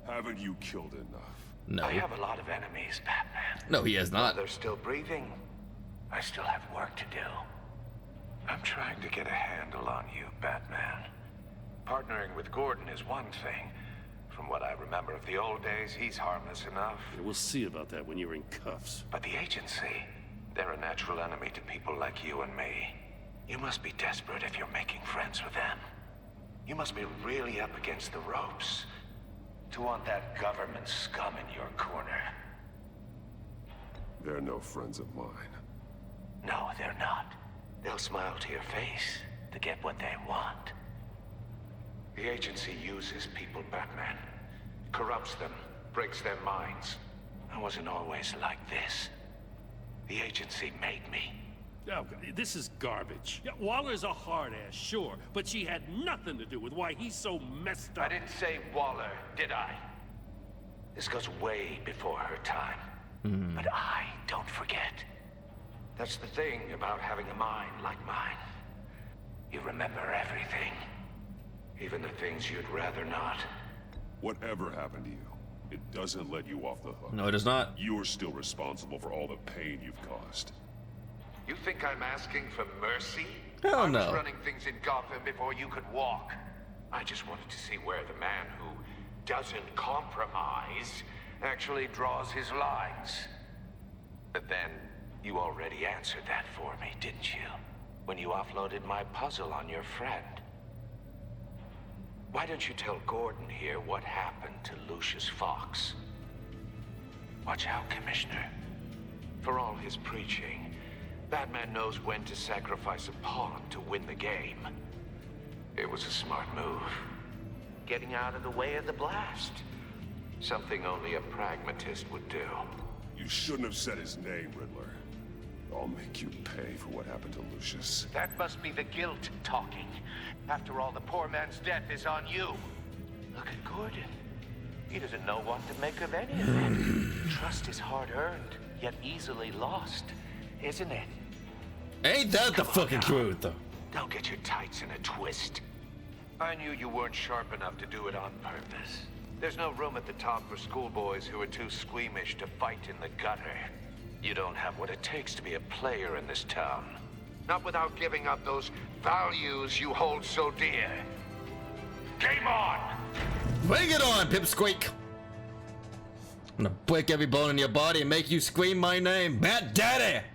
Haven't you killed enough? No. I have a lot of enemies, Batman. No, he has not. While they're still breathing, I still have work to do. I'm trying to get a handle on you, Batman. Partnering with Gordon is one thing. From what I remember of the old days, he's harmless enough. Yeah, we'll see about that when you're in cuffs. But the agency, they're a natural enemy to people like you and me. You must be desperate if you're making friends with them. You must be really up against the ropes to want that government scum in your corner. They're no friends of mine. No, they're not. They'll smile to your face to get what they want. The agency uses people, Batman. Corrupts them, breaks their minds. I wasn't always like this. The agency made me. Oh, this is garbage. Yeah, Waller's a hard ass, sure, but she had nothing to do with why he's so messed up. I didn't say Waller, did I? This goes way before her time. But I don't forget. That's the thing about having a mind like mine. You remember everything. Even the things you'd rather not. Whatever happened to you, it doesn't let you off the hook. No, it does not. You're still responsible for all the pain you've caused. You think I'm asking for mercy? Hell I no. was running things in Gotham before you could walk. I just wanted to see where the man who doesn't compromise actually draws his lines. But then, you already answered that for me, didn't you? When you offloaded my puzzle on your friend. Why don't you tell Gordon here what happened to Lucius Fox? Watch out, Commissioner. For all his preaching, Batman knows when to sacrifice a pawn to win the game. It was a smart move. Getting out of the way of the blast. Something only a pragmatist would do. You shouldn't have said his name, Riddler. I'll make you pay for what happened to Lucius. That must be the guilt talking. After all, the poor man's death is on you. Look at Gordon. He doesn't know what to make of any of it. Trust is hard-earned, yet easily lost, isn't it? Ain't that the fucking truth? Don't get your tights in a twist. I knew you weren't sharp enough to do it on purpose. There's no room at the top for schoolboys who are too squeamish to fight in the gutter. You don't have what it takes to be a player in this town. Not without giving up those values you hold so dear. Game on! Bring it on, Pipsqueak! I'm gonna break every bone in your body and make you scream my name, Bat Daddy!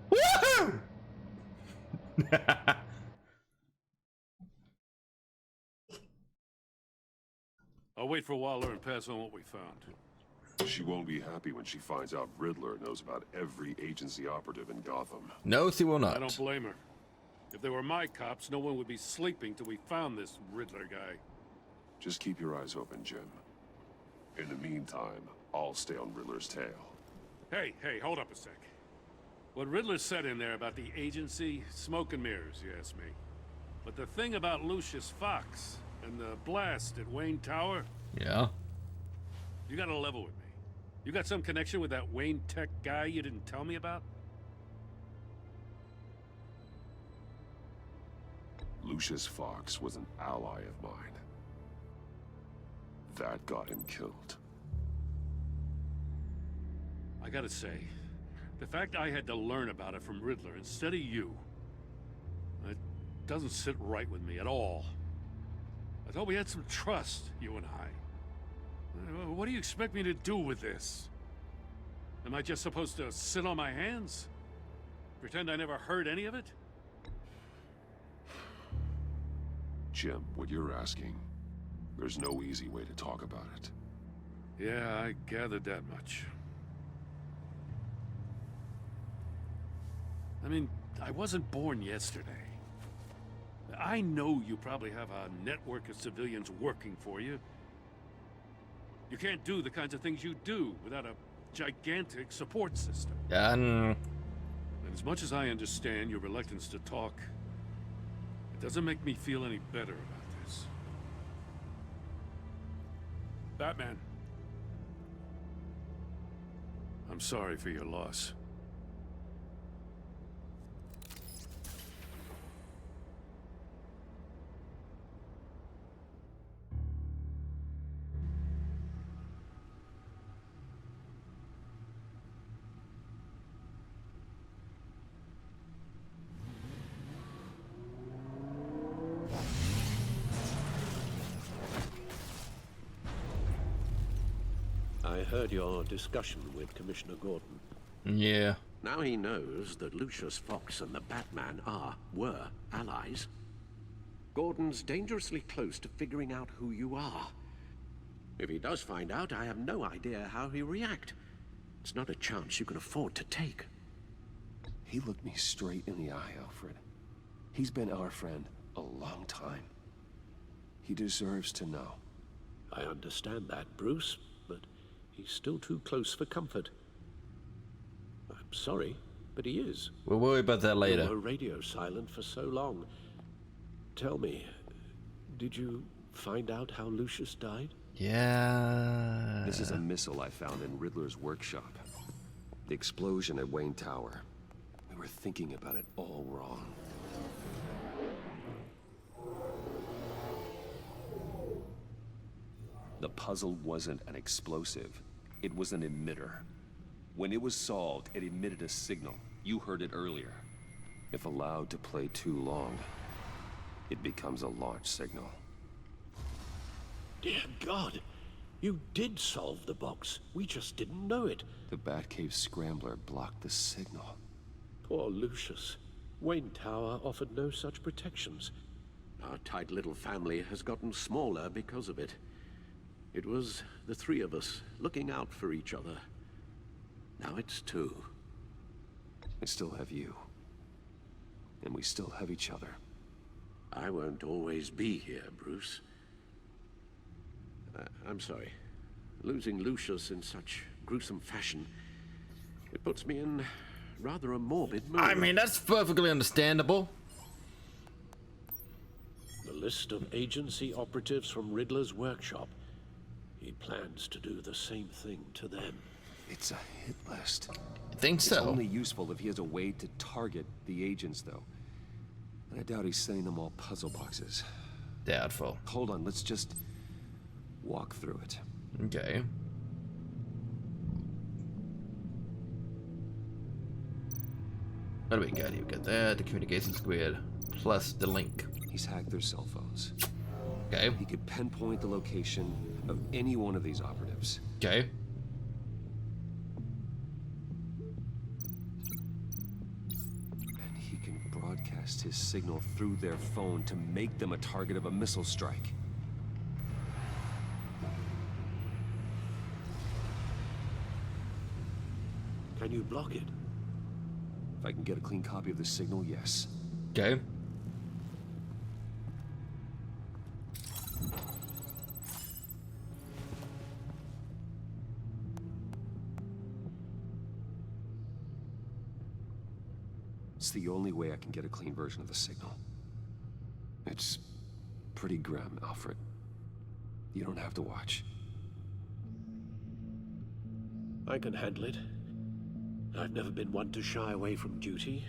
Woohoo! I'll wait for Waller and pass on what we found. She won't be happy when she finds out Riddler knows about every agency operative in Gotham. No, she will not. I don't blame her. If they were my cops, no one would be sleeping till we found this Riddler guy. Just keep your eyes open, Jim. In the meantime, I'll stay on Riddler's tail. Hey, hold up a sec. What Riddler said in there about the agency, smoke and mirrors, you ask me. But the thing about Lucius Fox and the blast at Wayne Tower... Yeah? You gotta level with me. You got some connection with that Wayne Tech guy you didn't tell me about? Lucius Fox was an ally of mine. That got him killed. I gotta say, the fact I had to learn about it from Riddler instead of you, it doesn't sit right with me at all. I thought we had some trust, you and I. What do you expect me to do with this? Am I just supposed to sit on my hands? Pretend I never heard any of it? Jim, what you're asking, there's no easy way to talk about it. Yeah, I gathered that much. I mean, I wasn't born yesterday. I know you probably have a network of civilians working for you. You can't do the kinds of things you do without a gigantic support system. And as much as I understand your reluctance to talk, it doesn't make me feel any better about this. Batman. I'm sorry for your loss. I heard your discussion with Commissioner Gordon. Yeah. Now he knows that Lucius Fox and the Batman were allies. Gordon's dangerously close to figuring out who you are. If he does find out, I have no idea how he'll react. It's not a chance you can afford to take. He looked me straight in the eye, Alfred. He's been our friend a long time. He deserves to know. I understand that, Bruce, but he's still too close for comfort. I'm sorry, but he is. We'll worry about that later. You were radio silent for so long. Tell me, did you find out how Lucius died? Yeah. This is a missile I found in Riddler's workshop. The explosion at Wayne Tower. We were thinking about it all wrong. The puzzle wasn't an explosive. It was an emitter. When it was solved, it emitted a signal. You heard it earlier. If allowed to play too long, it becomes a launch signal. Dear God, you did solve the box. We just didn't know it. The Batcave scrambler blocked the signal. Poor Lucius. Wayne Tower offered no such protections. Our tight little family has gotten smaller because of it. It was the three of us looking out for each other. Now it's two. I still have you. And we still have each other. I won't always be here, Bruce. I'm sorry. Losing Lucius in such gruesome fashion, it puts me in rather a morbid mood. I mean, that's perfectly understandable. The list of agency operatives from Riddler's workshop. He plans to do the same thing to them. It's a hit list. I think so. It's only useful if he has a way to target the agents, though. And I doubt he's sending them all puzzle boxes. Doubtful. Hold on, let's just walk through it. Okay. What do we got here? We got that, the communications grid, plus the link. He's hacked their cell phones. Okay. He could pinpoint the location of any one of these operatives. Okay. And he can broadcast his signal through their phone to make them a target of a missile strike. Can you block it? If I can get a clean copy of the signal, yes. Okay. It's the only way I can get a clean version of the signal. It's pretty grim, Alfred. You don't have to watch. I can handle it. I've never been one to shy away from duty,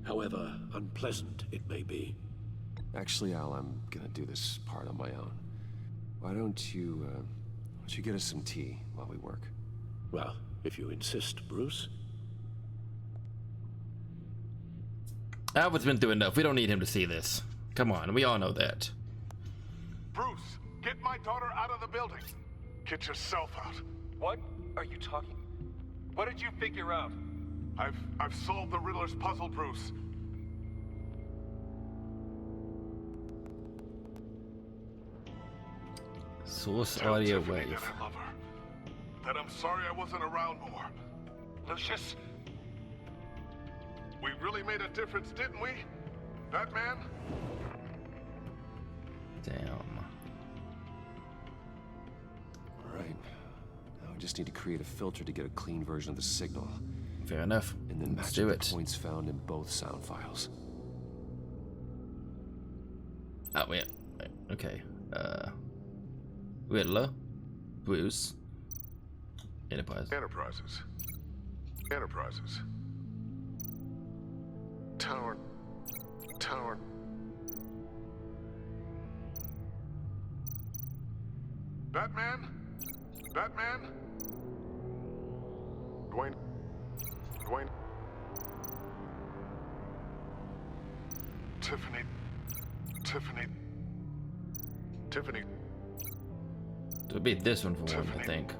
however unpleasant it may be. Actually, Al, I'm gonna do this part on my own. Why don't you get us some tea while we work? Well, if you insist, Bruce. Alfred's been through enough. We don't need him to see this. Come on, we all know that. Bruce, get my daughter out of the building. Get yourself out. What are you talking? What did you figure out? I've solved the Riddler's puzzle, Bruce. Source Tell audio Tiffany wave. that I love her. That I'm sorry I wasn't around more. Lucius, we really made a difference, didn't we? Batman? Damn. Alright. Now I just need to create a filter to get a clean version of the signal. Fair enough. And then Let's match do up it. the points found in both sound files. Oh, wait. Okay. Riddler. Bruce. Enterprise. Enterprises. Enterprises. Tower. Tower. Batman? Batman? Dwayne. Dwayne. Tiffany. Tiffany. Tiffany. It'll be this one for one, I think.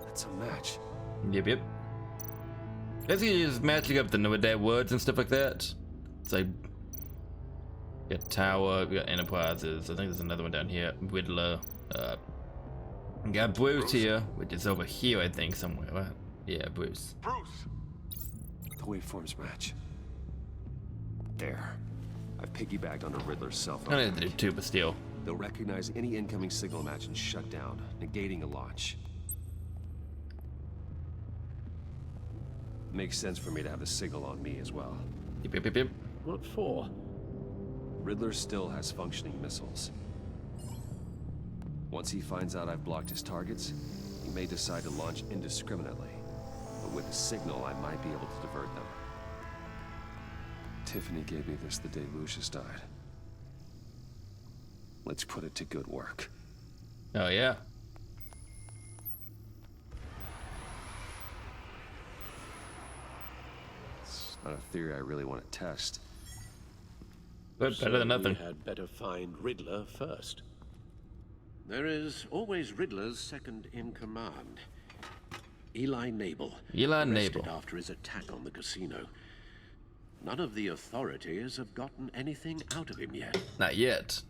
That's a match. Yep. Basically, just matching up with their words and stuff like that. It's like, we got Tower, we got Enterprises. I think there's another one down here. Riddler. We got Bruce here, which is over here, I think, somewhere. Right? Yeah, Bruce. Bruce. The waveforms match. There. I've piggybacked onto Riddler's cell phone. I need to do two, but still. They'll recognize any incoming signal match and shut down, negating a launch. Makes sense for me to have the signal on me as well. Yep. What for? Riddler still has functioning missiles. Once he finds out I've blocked his targets, he may decide to launch indiscriminately. But with a signal, I might be able to divert them. Tiffany gave me this the day Lucius died. Let's put it to good work. Oh, yeah. It's not a theory I really want to test. But better than nothing. We had better find Riddler first. There is always Riddler's second in command. Eli Nabel. Arrested after his attack on the casino. None of the authorities have gotten anything out of him yet. Not yet.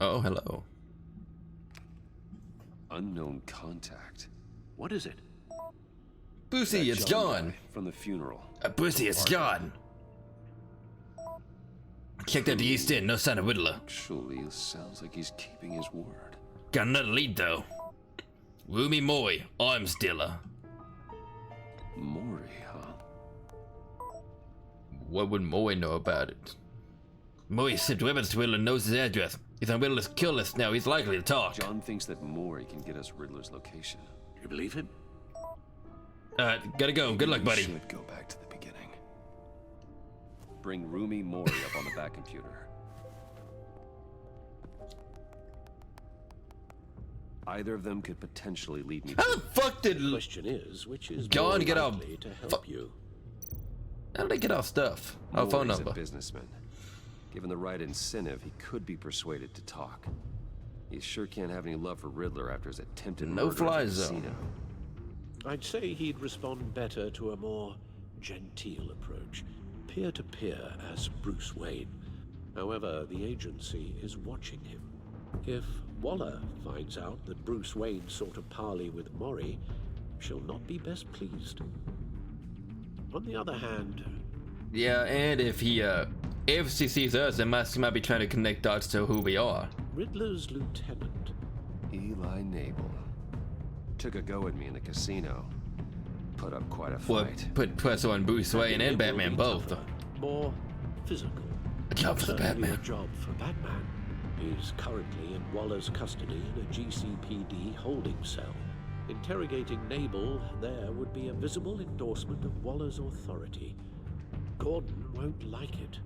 Oh, hello. Unknown contact. What is it? Brucey, it's John. From the funeral. Brucey, it's John. Checked out the East End, no sign of Riddler. Actually, it sounds like he's keeping his word. Got another lead, though. Rumi Mori, arms dealer. Mori, huh? What would Mori know about it? Mori sent weapons to Riddler, knows his address. He's on Riddler's kill list now, he's likely to talk. John thinks that Mori can get us Riddler's location. Do you believe him? Gotta go. Good luck, buddy. We should go back to the beginning. Bring Rumi Mori up on the back computer. Either of them could potentially lead me. How the fuck did the question is, which is John get our to help you? How did they get our stuff? Our phone Mori's number. A businessman. Given the right incentive, he could be persuaded to talk. He sure can't have any love for Riddler after his attempted murder fly at the zone. casino. I'd say he'd respond better to a more genteel approach. Peer-to-peer as Bruce Wayne. However, the agency is watching him. If Waller finds out that Bruce Wayne sought a parley with Mori, she'll not be best pleased. On the other hand... Yeah, and if she sees us, she might be trying to connect dots to who we are. Riddler's lieutenant. Eli Nabel. Took a go at me in the casino. Put up quite a Well, fight. put pressure on Bruce Wayne and Batman both. More physical. A job for the Certainly Batman. A job for Batman. He's currently in Waller's custody in a GCPD holding cell. Interrogating Nabel there would be a visible endorsement of Waller's authority. Gordon won't like it.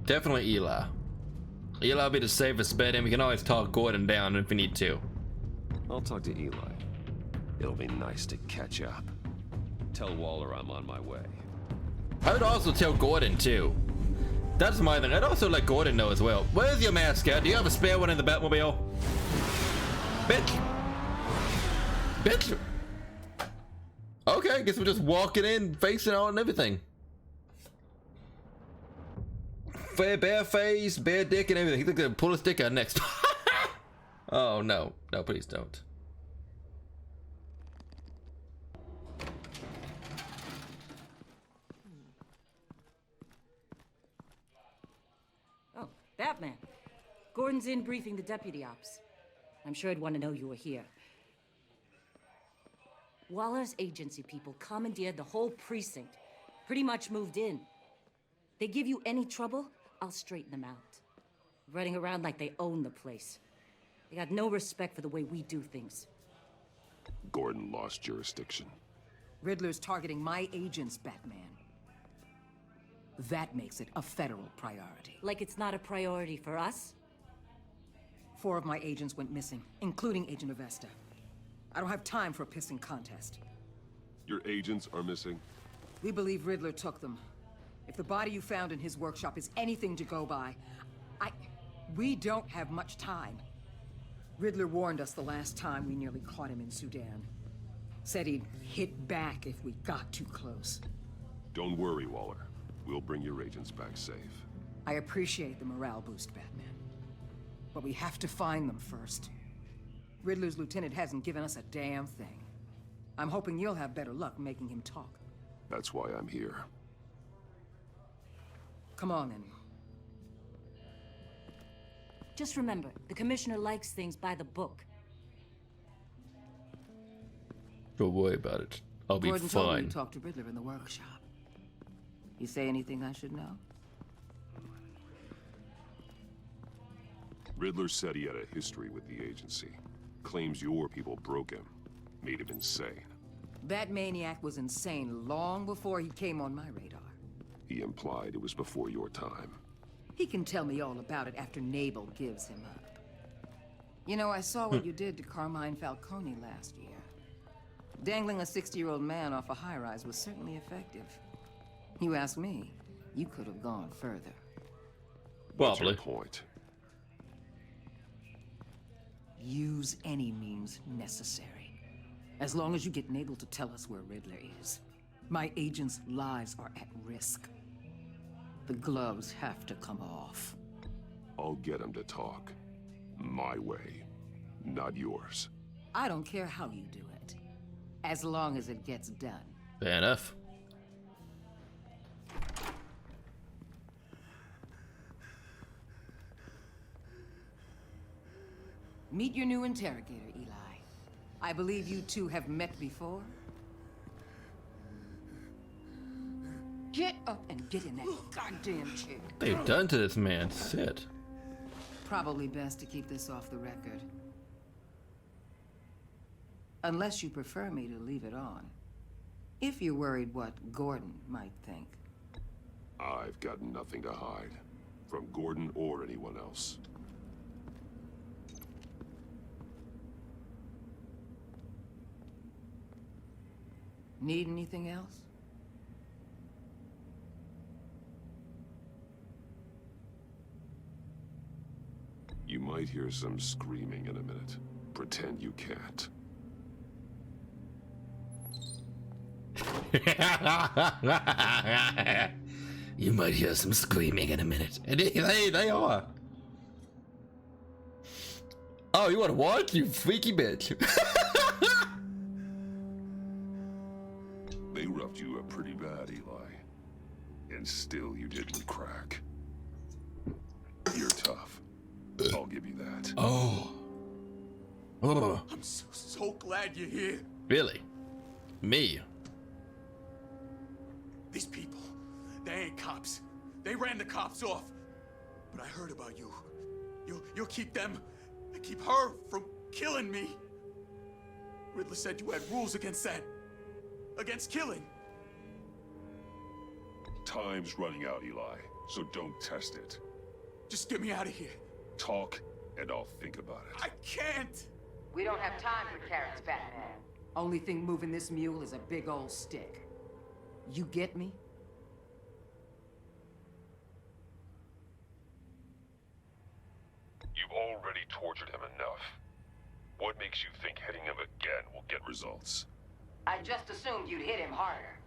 Definitely Eli. Eli will be the safest bet, and we can always talk Gordon down if we need to. I'll talk to Eli. It'll be nice to catch up. Tell Waller I'm on my way. I would also tell Gordon too. That's my thing. I'd also let Gordon know as well. Where's your mascot? Do you have a spare one in the Batmobile? Bitch. Bitch. Okay, guess we're just walking in, facing out and everything. Bare face, bare dick and everything. He's gonna pull his dick out next. Oh no. No, please don't. Oh, Batman. Gordon's in briefing the deputy ops. I'm sure I'd want to know you were here. Waller's agency people commandeered the whole precinct. Pretty much moved in. They give you any trouble, I'll straighten them out. Running around like they own the place. They got no respect for the way we do things. Gordon lost jurisdiction. Riddler's targeting my agents, Batman. That makes it a federal priority. Like it's not a priority for us? 4 of my agents went missing, including Agent Avesta. I don't have time for a pissing contest. Your agents are missing? We believe Riddler took them. If the body you found in his workshop is anything to go by, we don't have much time. Riddler warned us the last time we nearly caught him in Sudan. Said he'd hit back if we got too close. Don't worry, Waller. We'll bring your agents back safe. I appreciate the morale boost, Batman. But we have to find them first. Riddler's lieutenant hasn't given us a damn thing. I'm hoping you'll have better luck making him talk. That's why I'm here. Come on, then. Just remember, the commissioner likes things by the book. Don't worry about it. I'll be Gordon told me fine. you talked to Riddler in the workshop. You say anything I should know? Riddler said he had a history with the agency. Claims your people broke him. Made him insane. That maniac was insane long before he came on my radar. He implied it was before your time. He can tell me all about it after Nabel gives him up. You know, I saw what you did to Carmine Falcone last year. Dangling a 60-year-old man off a high-rise was certainly effective. You ask me, you could have gone further. What's your point? Use any means necessary. As long as you get Nabel to tell us where Riddler is. My agents' lives are at risk. The gloves have to come off. I'll get him to talk. My way, not yours. I don't care how you do it. As long as it gets done. Fair enough. Meet your new interrogator, Eli. I believe you two have met before. Get up and get in that goddamn chair. They've done to this man. Shit. Probably best to keep this off the record. Unless you prefer me to leave it on. If you're worried what Gordon might think. I've got nothing to hide. From Gordon or anyone else. Need anything else? You might hear some screaming in a minute. Pretend you can't. You might hear some screaming in a minute. And they are. Oh, you want to watch? You freaky bitch. They roughed you up pretty bad, Eli. And still you didn't crack. You're tough. I'll give you that. Oh. I'm so glad you're here. Really? Me? These people, they ain't cops. They ran the cops off. But I heard about you. You'll keep them, and keep her from killing me. Riddler said you had rules against that. Against killing. Time's running out, Eli, so don't test it. Just get me out of here. Talk, and I'll think about it. I can't. We don't have time for carrots, Batman. Only thing moving this mule is a big old stick. You get me? You've already tortured him enough. What makes you think hitting him again will get results? I just assumed you'd hit him harder.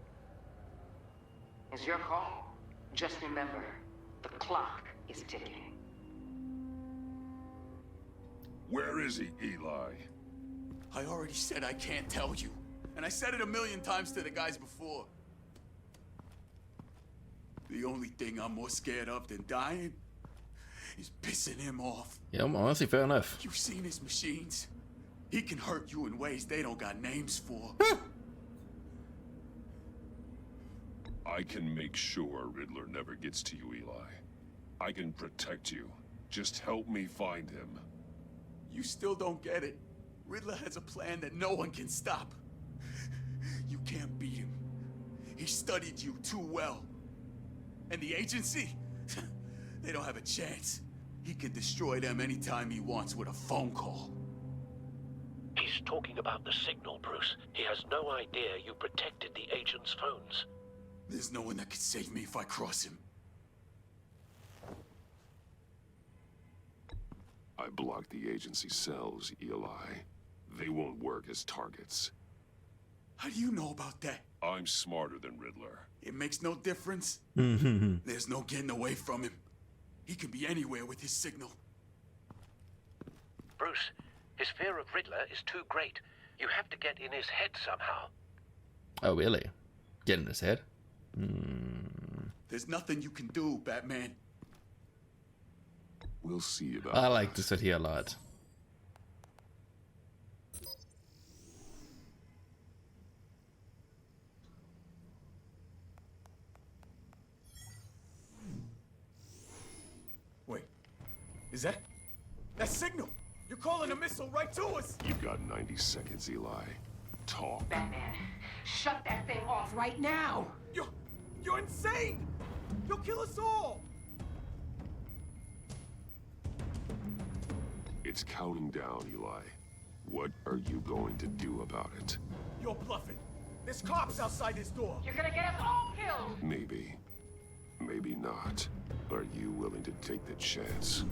It's your call. Just remember, the clock is ticking. Where is he, Eli? I already said I can't tell you. And I said it a million times to the guys before. The only thing I'm more scared of than dying is pissing him off. Yeah, honestly, fair enough. You've seen his machines. He can hurt you in ways they don't got names for. I can make sure Riddler never gets to you, Eli. I can protect you. Just help me find him. You still don't get it. Riddler has a plan that no one can stop. You can't beat him. He studied you too well. And the agency? They don't have a chance. He can destroy them anytime he wants with a phone call. He's talking about the signal, Bruce. He has no idea you protected the agent's phones. There's no one that can save me if I cross him. I blocked the agency cells, Eli. They won't work as targets. How do you know about that? I'm smarter than Riddler. It makes no difference. There's no getting away from him. He can be anywhere with his signal. Bruce, his fear of Riddler is too great. You have to get in his head somehow. Oh, really? Get in his head? There's nothing you can do, Batman. We'll see about I like to sit here a lot. Wait, is that signal? You're calling a missile right to us. You've got 90 seconds, Eli. Talk. Batman, shut that thing off right now! You're insane! You'll kill us all! It's counting down, Eli. What are you going to do about it? You're bluffing. There's cops outside this door. You're gonna get us all killed! Maybe. Maybe not. Are you willing to take the chance?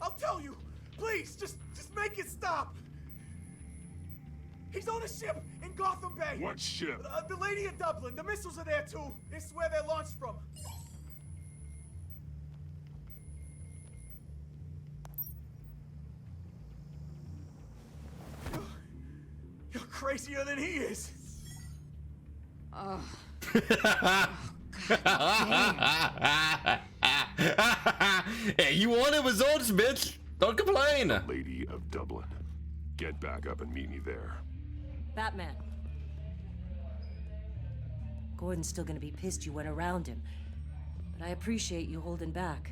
I'll tell you! Please, just make it stop! He's on a ship in Gotham Bay! What ship? The Lady of Dublin. The missiles are there too. It's where they're launched from. You're crazier than he is. Oh. Hey, you wanted results, bitch. Don't complain. Lady of Dublin. Get back up and meet me there. Batman. Gordon's still gonna be pissed you went around him, but I appreciate you holding back.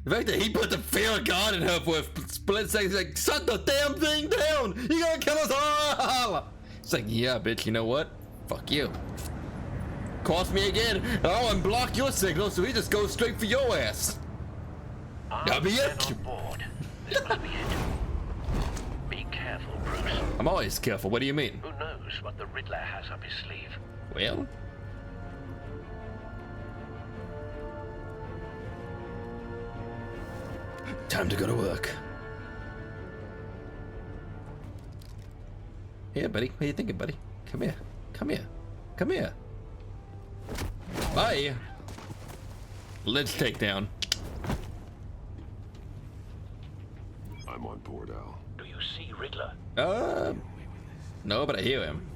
The fact that he put the fear of God in her for a split second, like, shut the damn thing down! You're gonna kill us all! It's like, yeah, bitch, you know what? Fuck you. Cross me again, and I'll unblock your signal so he just goes straight for your ass. That'll be it. On board. This must be it. Be careful, Bruce. I'm always careful. What do you mean? Who knows what the Riddler has up his sleeve? Well? Time to go to work. Here, buddy. What are you thinking, buddy? Come here. Come here. Come here. Bye. Let's take down. I'm on board, Al. Do you see Riddler? No, but I hear him.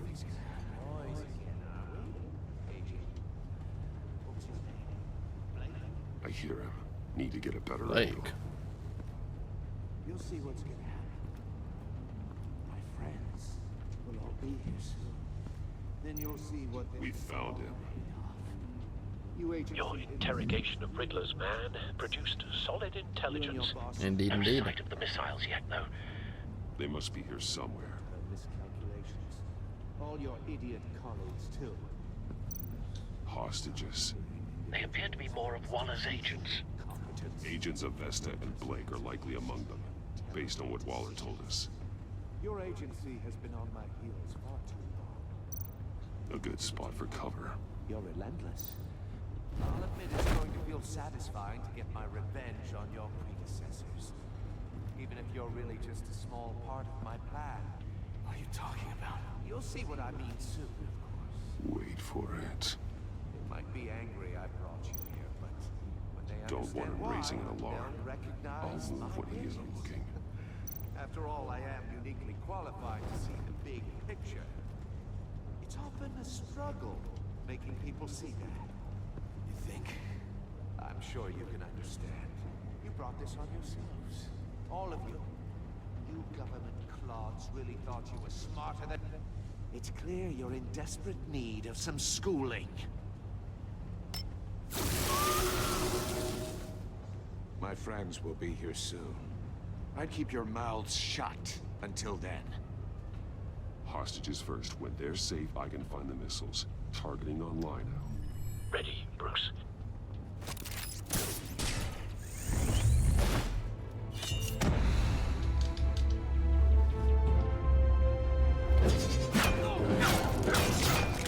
I hear him. Need to get a better Like. angle. You'll see what's gonna happen. My friends will all be here soon. Then you'll see what We found him. Your interrogation of Riddler's man produced solid intelligence. Indeed, No indeed. sight of the missiles yet, though. They must be here somewhere. All your idiot colleagues, too. Hostages. They appear to be more of Waller's agents. Agents of Vesta and Blake are likely among them, based on what Waller told us. Your agency has been on my heels far too long. A good spot for cover. You're relentless. I'll admit it's going to feel satisfying to get my revenge on your predecessors. Even if you're really just a small part of my plan. What are you talking about? You'll see what I mean soon, of course. Wait for it. They might be angry I brought you here, but when they Don't want him understand raising an why, alarm. they'll recognize I'll move when he my isn't looking. After all, I am uniquely qualified to see the big picture. It's often a struggle making people see that. You think? I'm sure you can understand. You brought this on yourselves. All of you. You government clods really thought you were smarter than... It's clear you're in desperate need of some schooling. My friends will be here soon. I'd keep your mouths shut until then. Hostages first. When they're safe, I can find the missiles. Targeting online now. Ready, Bruce.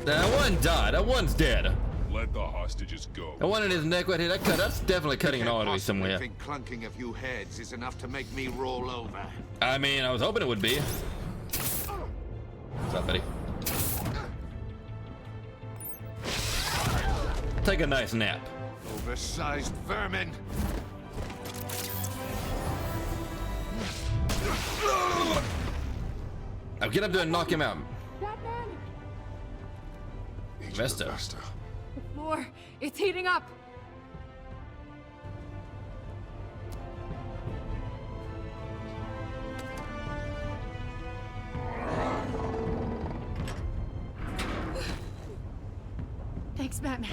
That one died. That one's dead. Let the hostages go. That one in his neck right here. That's definitely cutting an artery somewhere. I think clunking a few heads is enough to make me roll over. I mean, I was hoping it would be. What's up, buddy? Take a nice nap. Oversized vermin. Now get up there and knock him out. Batman! Vesta. The floor, it's heating up. Thanks, Batman.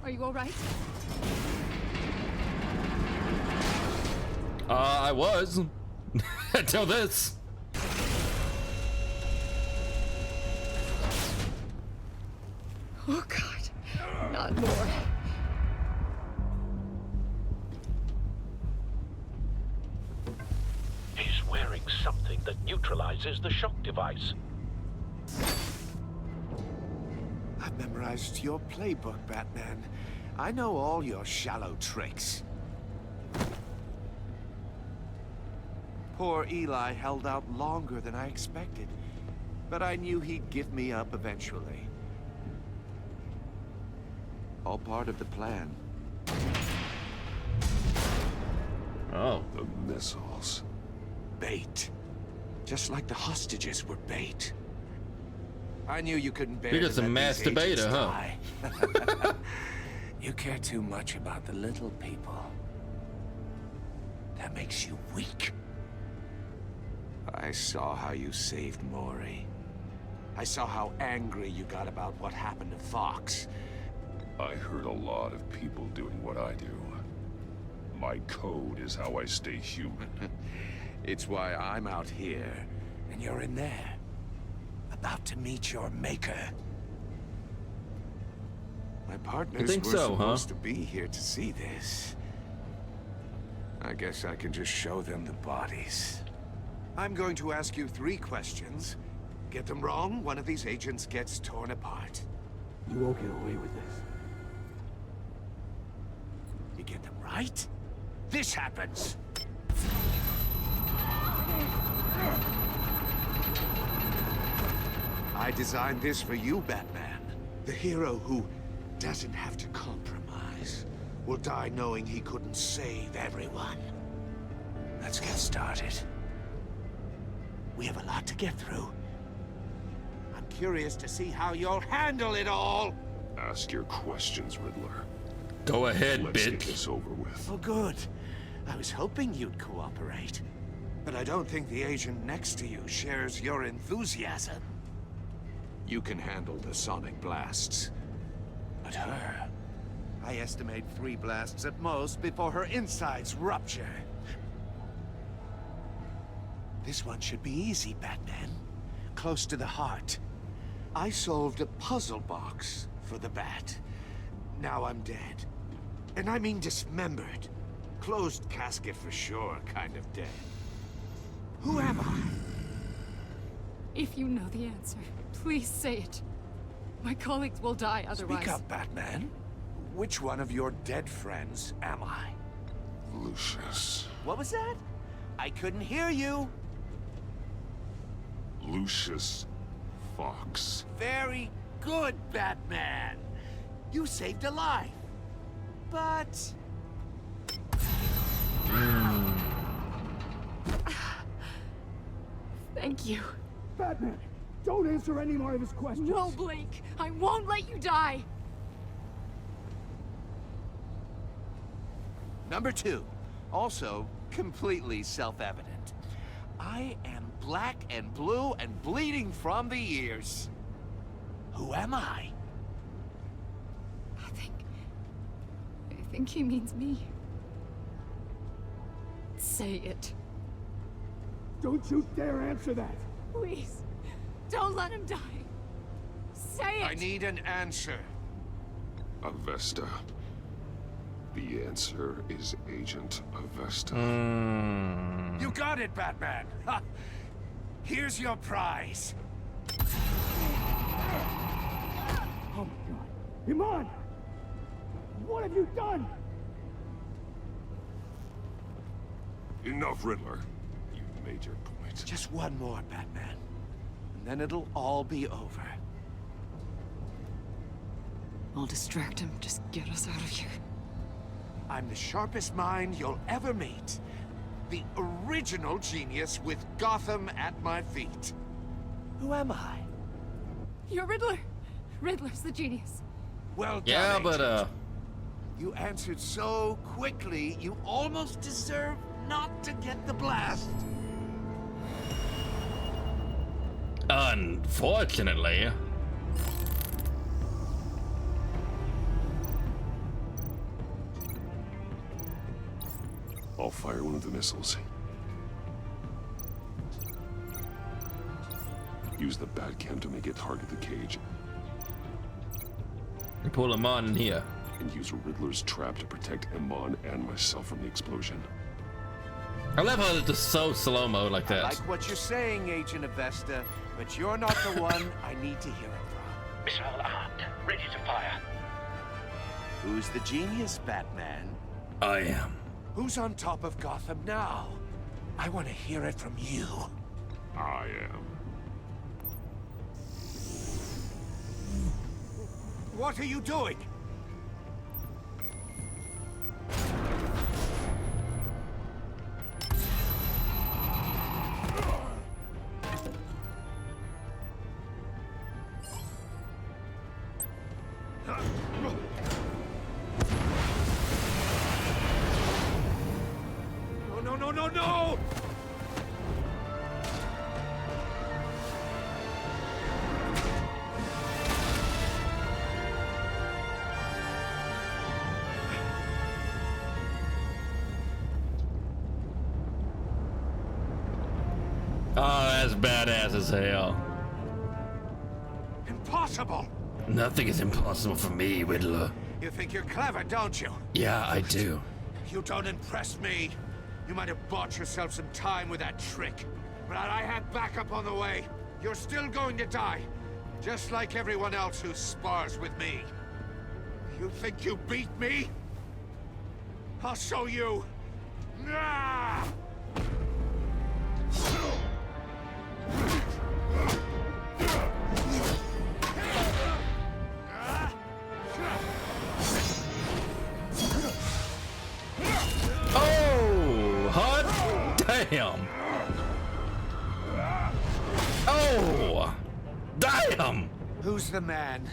Are you all right? I was. Until this. Oh, God. Not more. He's wearing something that neutralizes the shock device. I've memorized your playbook, Batman. I know all your shallow tricks. Poor Eli held out longer than I expected, but I knew he'd give me up eventually. All part of the plan. Oh. The missiles. Bait. Just like the hostages were bait. I knew you couldn't bear You're just to a let these agents masturbator, huh? die. You care too much about the little people. That makes you weak. I saw how you saved Maury. I saw how angry you got about what happened to Fox. I heard a lot of people doing what I do. My code is how I stay human. It's why I'm out here, and you're in there. About to meet your maker. My partners think were so, huh? supposed to be here to see this. I guess I can just show them the bodies. I'm going to ask you 3 questions. Get them wrong, one of these agents gets torn apart. You won't get away with this. You get them right, this happens. I designed this for you, Batman. The hero who doesn't have to compromise will die knowing he couldn't save everyone. Let's get started. We have a lot to get through. I'm curious to see how you'll handle it all. Ask your questions, Riddler. Go ahead, Let's get bitch. this over with. Oh, good. I was hoping you'd cooperate. But I don't think the agent next to you shares your enthusiasm. You can handle the sonic blasts. But her... I estimate 3 blasts at most before her insides rupture. This one should be easy, Batman. Close to the heart. I solved a puzzle box for the Bat. Now I'm dead. And I mean dismembered. Closed casket for sure, kind of dead. Who am I? If you know the answer, please say it. My colleagues will die otherwise. Speak up, Batman. Which one of your dead friends am I? Lucius. What was that? I couldn't hear you. Lucius Fox. Very good, Batman. You saved a life. But... Thank you. Batman, don't answer any more of his questions. No, Blake. I won't let you die. Number 2. Also, completely self-evident. I am black and blue and bleeding from the ears. Who am I? I think he means me. Say it. Don't you dare answer that. Please. Don't let him die. Say it. I need an answer. Avesta. The answer is Agent Avesta. You got it, Batman. Ha. Here's your prize. Oh my God. Iman! What have you done? Enough, Riddler. You've made your point. Just one more, Batman. And then it'll all be over. I'll distract him. Just get us out of here. I'm the sharpest mind you'll ever meet. The original genius with Gotham at my feet. Who am I? You're Riddler. Riddler's the genius. Well done, Yeah, but Agent. You answered so quickly, you almost deserve not to get the blast. Unfortunately. I'll fire one of the missiles. Use the Batcam to make it target the cage. And pull him on in here. And use Riddler's trap to protect Iman and myself from the explosion. I love how it's just so slow-mo like that. I like what you're saying, Agent Avesta, but you're not the one I need to hear it from. Missile armed, ready to fire. Who's the genius, Batman? I am. Who's on top of Gotham now? I want to hear it from you. I am. What are you doing? No! Oh, that's badass as hell. Impossible! Nothing is impossible for me, Riddler. You think you're clever, don't you? Yeah, I do. You don't impress me. You might have bought yourself some time with that trick, but I have backup on the way. You're still going to die, just like everyone else who spars with me. You think you beat me? I'll show you. Ah! Oh, hot damn. Oh, damn. Who's the man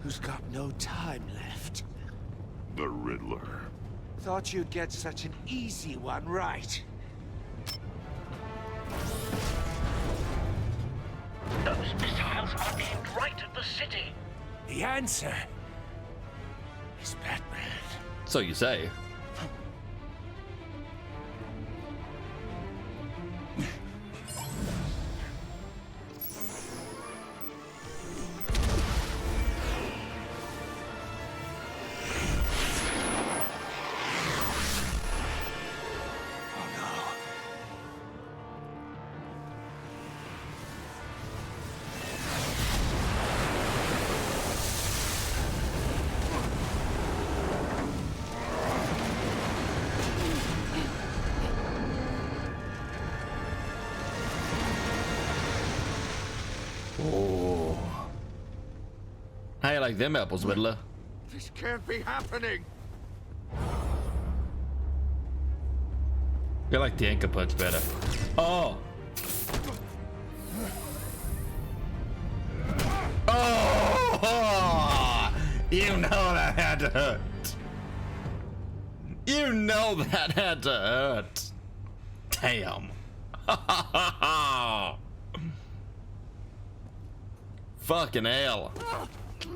who's got no time left? The Riddler. Thought you'd get such an easy one right. Those missiles are aimed right at the city. The answer is Batman. So you say. Oh. How you like them apples, Riddler? This can't be happening. I like the anchor punch better. Oh. Oh! You know that had to hurt. You know that had to hurt. Damn. Fucking hell.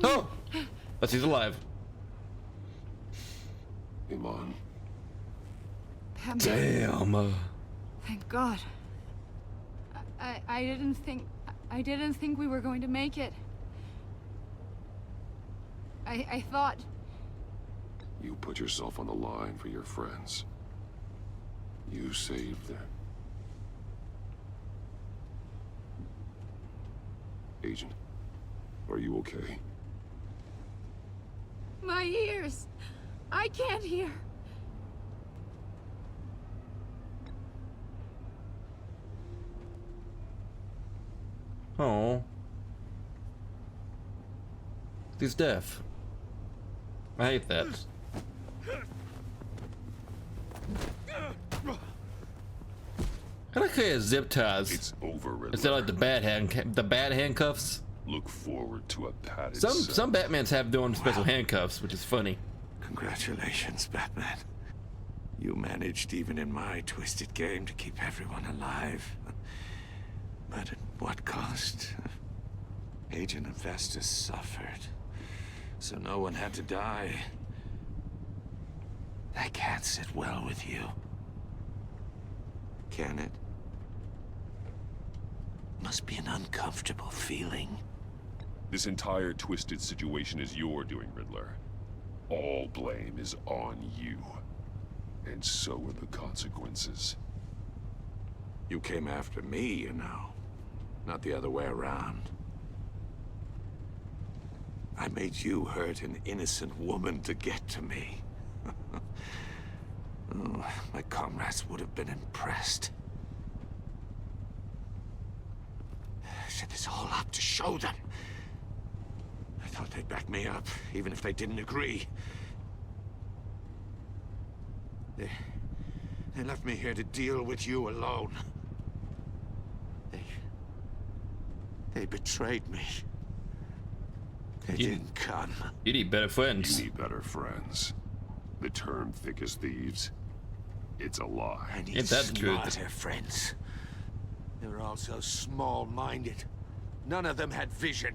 Oh! But he's alive. Iman. Damn. Thank God. I didn't think we were going to make it. I thought. You put yourself on the line for your friends. You saved them. Agent, are you okay? My ears. I can't hear. Oh. He's deaf. I hate that. I like how he has zip ties. It's over, Riddler. Instead of like the bad handcuffs. Look forward to a padded Some Batmans have doing special handcuffs, which is funny. Congratulations, Batman. You managed, even in my twisted game, to keep everyone alive. But at what cost? Agent Investus suffered, so no one had to die. That can't sit well with you. Can it? Must be an uncomfortable feeling. This entire twisted situation is your doing, Riddler. All blame is on you. And so are the consequences. You came after me, you know. Not the other way around. I made you hurt an innocent woman to get to me. Oh, my comrades would have been impressed. I set this all up to show them. I thought they'd back me up, even if they didn't agree. They left me here to deal with you alone. They betrayed me. They didn't come. You need better friends. You need better friends. The term thick as thieves, it's a lie. I need smarter friends. They were all so small-minded. None of them had vision.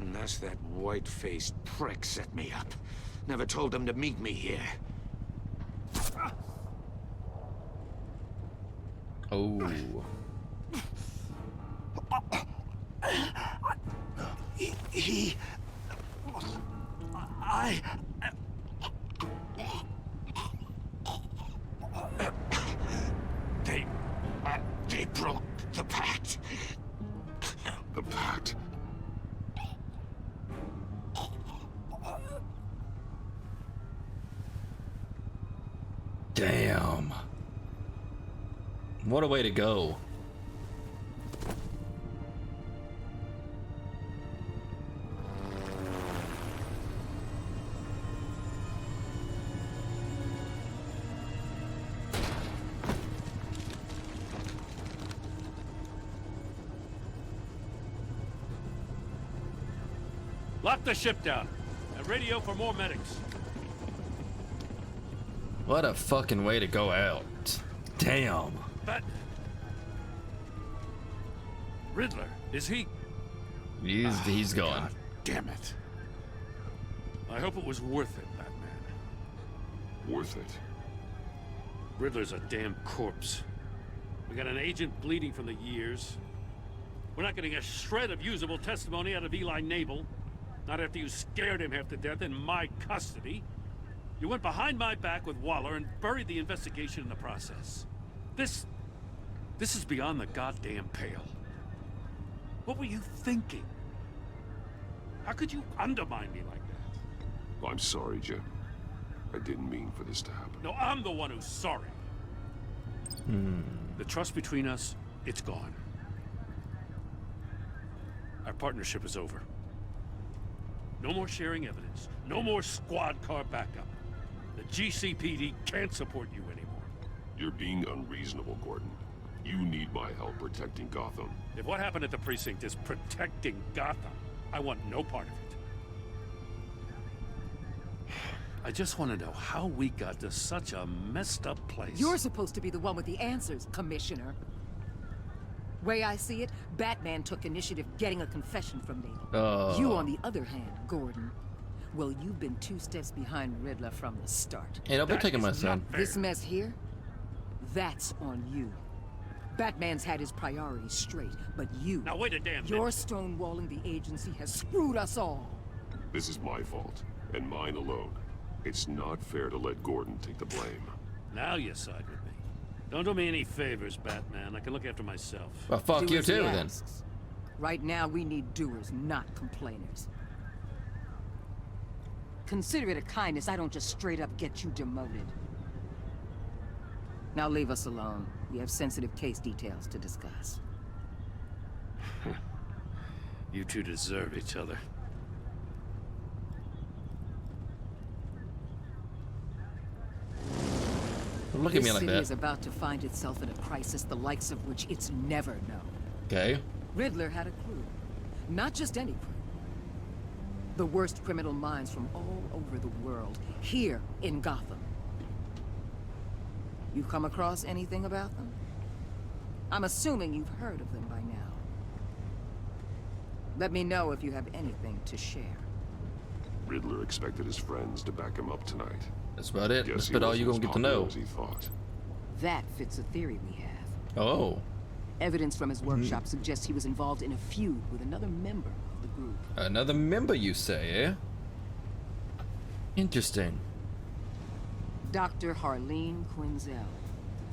Unless that white-faced prick set me up. Never told them to meet me here. Oh. They broke the pact. The pact? Damn. What a way to go. Lock the ship down and radio for more medics. What a fucking way to go out. Damn. But Riddler, is he? He's gone. God damn it. I hope it was worth it, Batman. Worth it? Riddler's a damn corpse. We got an agent bleeding from the years. We're not getting a shred of usable testimony out of Eli Nabel. Not after you scared him half to death in my custody. You went behind my back with Waller and buried the investigation in the process. This is beyond the goddamn pale. What were you thinking? How could you undermine me like that? I'm sorry, Jim. I didn't mean for this to happen. No, I'm the one who's sorry. The trust between us, it's gone. Our partnership is over. No more sharing evidence. No more squad car backup. The GCPD can't support you anymore. You're being unreasonable, Gordon. You need my help protecting Gotham. If what happened at the precinct is protecting Gotham, I want no part of it. I just want to know how we got to such a messed up place. You're supposed to be the one with the answers, Commissioner. Way I see it, Batman took initiative getting a confession from Nabel. You, on the other hand, Gordon, well, you've been 2 steps behind Riddler from the start. Hey, don't be taking my son. This mess here, that's on you. Batman's had his priorities straight, but you... Now wait a damn minute. Your stonewalling the agency has screwed us all. This is my fault, and mine alone. It's not fair to let Gordon take the blame. Now you side with me. Don't do me any favors, Batman. I can look after myself. Well, fuck you too, then. Right now, we need doers, not complainers. Consider it a kindness I don't just straight up get you demoted. Now leave us alone. We have sensitive case details to discuss. You two deserve each other. Look at me like This that. city is about to find itself in a crisis the likes of which it's never known. Okay. Riddler had a crew. Not just any crew. The worst criminal minds from all over the world, here in Gotham. You come across anything about them? I'm assuming you've heard of them by now. Let me know if you have anything to share. Riddler expected his friends to back him up tonight. That's about it. Guess That's he about all wasn't you're gonna as get to know. popular as he thought. That fits a theory we have. Oh. Evidence from his workshop suggests he was involved in a feud with another member of the group. Another member, you say, eh? Interesting. Dr. Harleen Quinzel,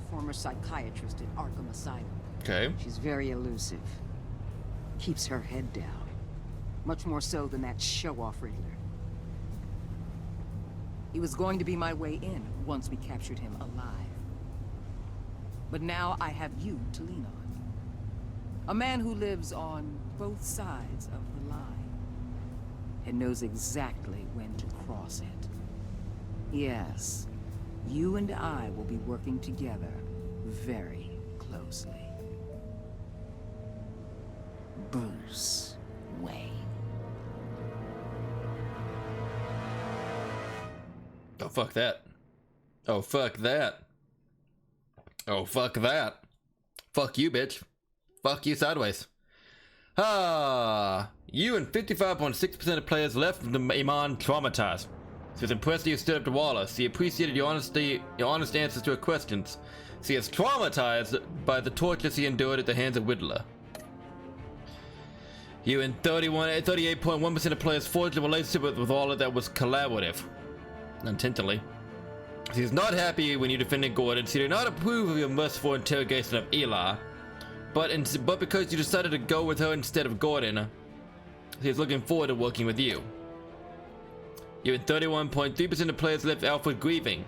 former psychiatrist at Arkham Asylum. Okay. She's very elusive. Keeps her head down. Much more so than that show-off Riddler. He was going to be my way in once we captured him alive. But now I have you to lean on. A man who lives on both sides of the line. And knows exactly when to cross it. Yes, you and I will be working together very closely. Bruce Wayne. Oh, fuck that. Oh, fuck that. Oh, fuck that. Fuck you, bitch. Fuck you sideways. You and 55.6% of players left the Iman traumatized. She was impressed that you stood up to Wallace. She appreciated your honesty, your honest answers to her questions. She is traumatized by the tortures he endured at the hands of Riddler. You and 38.1% of players forged a relationship with Wallace that was collaborative. Intentionally. She is not happy when you defended Gordon. She did not approve of your merciful interrogation of Eli. But because you decided to go with her instead of Gordon, she is looking forward to working with you. You and 31.3% of players left Alfred grieving.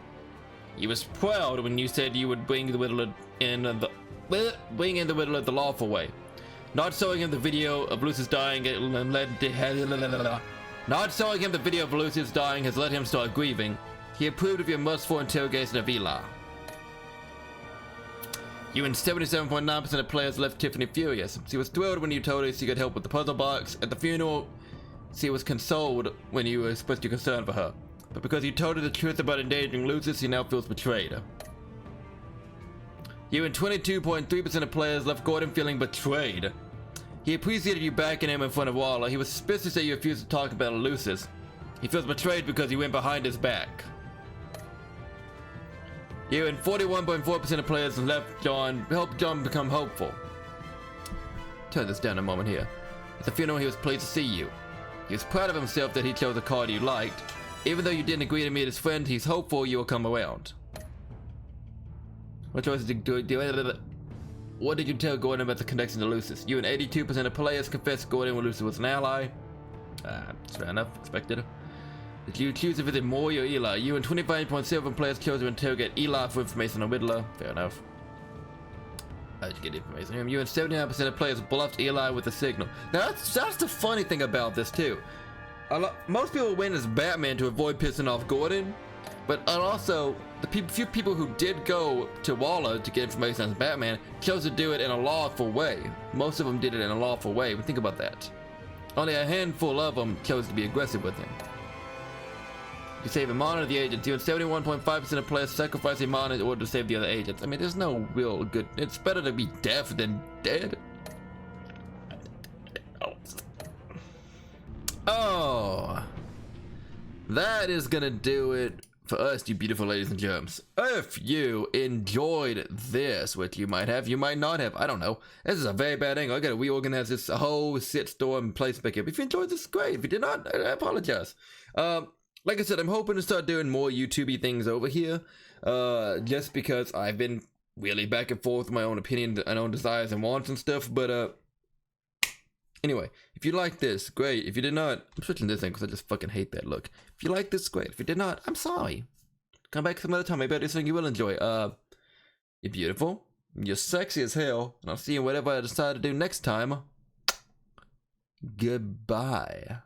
He was proud when you said you would bring the Riddler in the Riddler the lawful way. Not showing him the video of Lucius dying has let him start grieving. He approved of your merciful interrogation of Eli. You and 77.9% of players left Tiffany furious. She was thrilled when you told her she could help with the puzzle box. At the funeral, she was consoled when you expressed your concern for her. But because you told her the truth about endangering Lucius, she now feels betrayed. You and 22.3% of players left Gordon feeling betrayed. He appreciated you backing him in front of Waller. He was suspicious that you refused to talk about Lucis. He feels betrayed because you went behind his back. You and 41.4% of players helped John become hopeful. Turn this down a moment here. At the funeral, he was pleased to see you. He was proud of himself that he chose a card you liked. Even though you didn't agree to meet his friend, he's hopeful you will come around. What choices did you do? What did you tell Gordon about the connection to Lucis? You and 82% of players confessed Gordon when Lucis was an ally. It's fair enough, expected. Did you choose to visit Maury or Eli? You and 25.7 players chose to interrogate Eli for information on Riddler. Fair enough. How did you get information on him? You and 79% of players bluffed Eli with a signal. Now that's the funny thing about this too. Most people win as Batman to avoid pissing off Gordon, but also the few people who did go to Waller to get information as Batman chose to do it in a lawful way. Most of them did it in a lawful way. Think about that. Only a handful of them chose to be aggressive with him. You save a monitor the agents. You and 71.5% of players sacrifice a monitor in order to save the other agents. I mean, there's no real good. It's better to be deaf than dead. Oh, that is gonna do it for us, you beautiful ladies and germs. If you enjoyed this, which you might have, you might not have, I don't know. This is a very bad angle. I gotta reorganize this whole sit storm place back up. If you enjoyed this, great. If you did not, I apologize. Like I said, I'm hoping to start doing more YouTube-y things over here, just because I've been really back and forth with my own opinion and own desires and wants and stuff, but anyway, if you like this, great. If you did not, I'm switching this thing because I just fucking hate that look. If you like this, great. If you did not, I'm sorry. Come back some other time. Maybe I'll do something you will enjoy. You're beautiful. You're sexy as hell. And I'll see you whatever I decide to do next time. Goodbye.